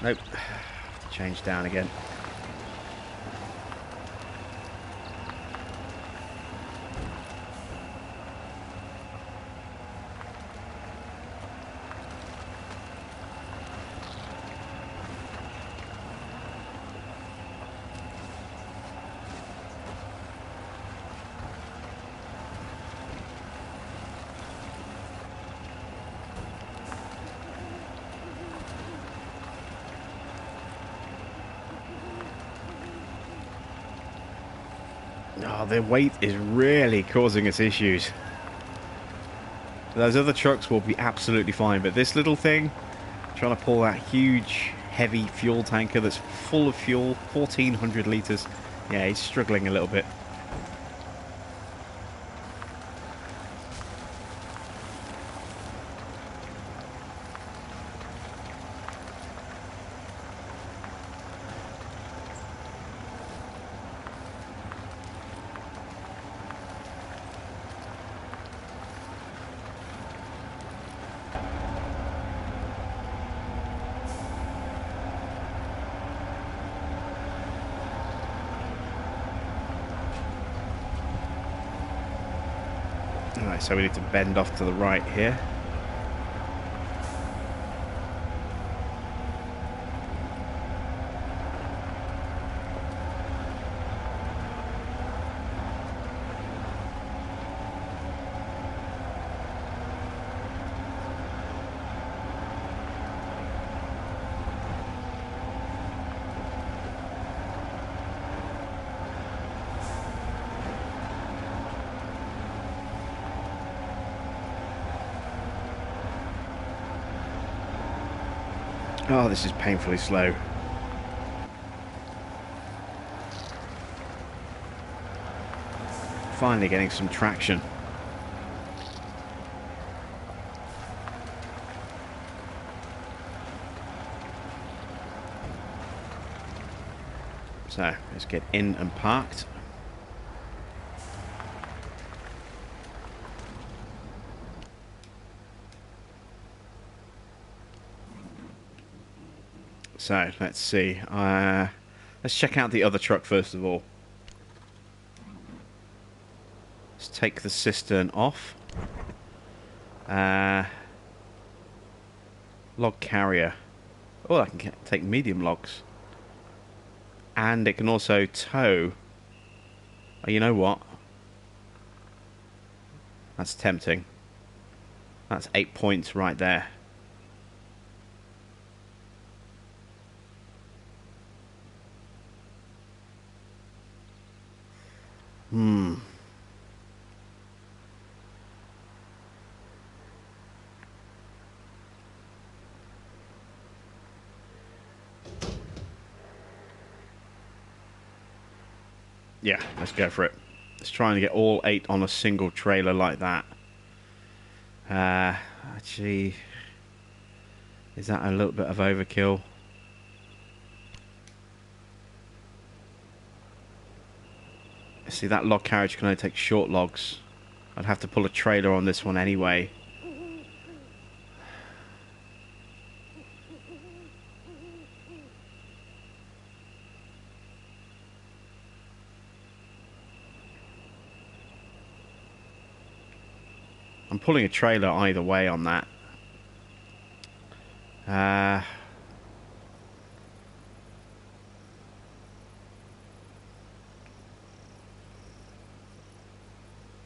Nope. Change down again. Oh, the weight is really causing us issues. Those other trucks will be absolutely fine, but this little thing, trying to pull that huge, heavy fuel tanker that's full of fuel, 1,400 litres, yeah, he's struggling a little bit. Alright, so we need to bend off to the right here. Oh, this is painfully slow. Finally getting some traction. So, let's get in and parked. So, let's see. Let's check out the other truck first of all. Let's take the cistern off. Log carrier. Oh, I can take medium logs. And it can also tow. Oh, you know what? That's tempting. That's 8 points right there. Yeah, let's go for it. Let's try and get all 8 on a single trailer like that. Actually, is that a little bit of overkill? See, that log carriage can only take short logs. I'd have to pull a trailer on this one anyway. I'm pulling a trailer either way on that.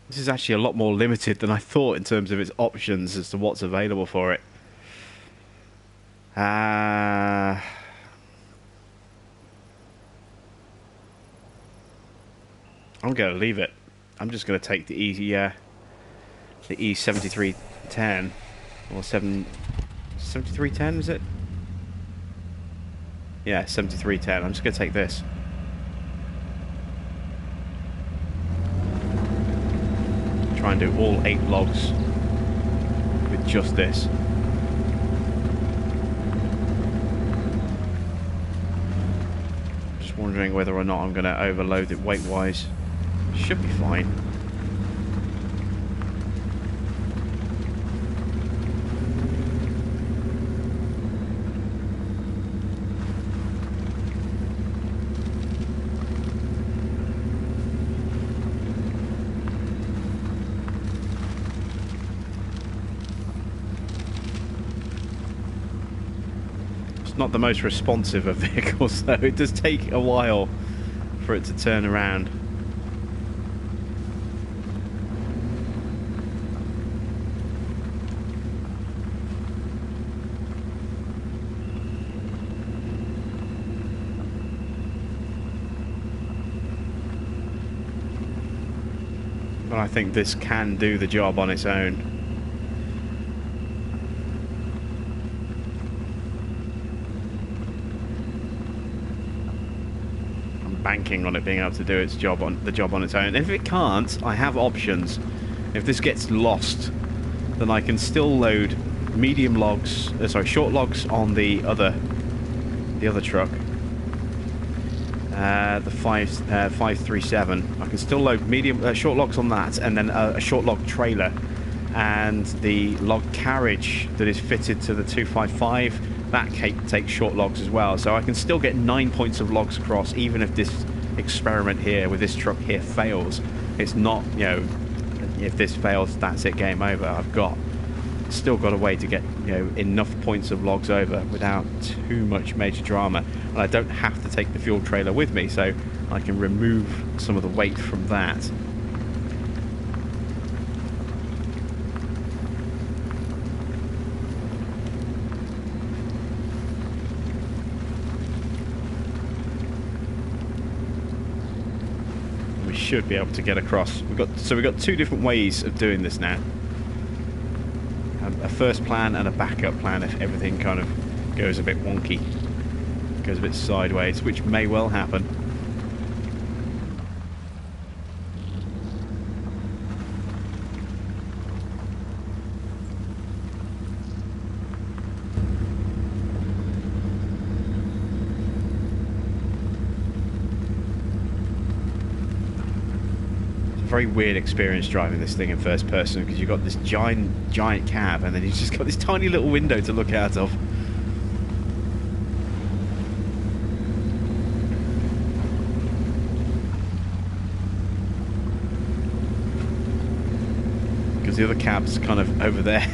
This is actually a lot more limited than I thought in terms of its options as to what's available for it. I'm going to leave it. I'm just going to take the E7310 or 7310, is it? Yeah, 7310. I'm just going to take this. Try and do all 8 logs with just this. Just wondering whether or not I'm going to overload it weight-wise. Should be fine. Not the most responsive of vehicles though. It does take a while for it to turn around. But I think this can do the job on its own. Banking on it being able to do its job on its own. And if it can't, I have options. If this gets lost, then I can still load medium logs, short logs on the other truck, the 537. I can still load medium short logs on that, and then a short log trailer, and the log carriage that is fitted to the 255. That takes short logs as well, so I can still get 9 points of logs across, even if this experiment here with this truck here fails. It's not, you know, if this fails, that's it, game over. I've still got a way to get, you know, enough points of logs over without too much major drama, and I don't have to take the fuel trailer with me, so I can remove some of the weight from that. Should be able to get across. We've got 2 different ways of doing this now. A first plan and a backup plan if everything kind of goes a bit wonky, goes a bit sideways, which may well happen. Very weird experience driving this thing in first person, because you've got this giant cab and then you've just got this tiny little window to look out of. Because the other cab's kind of over there.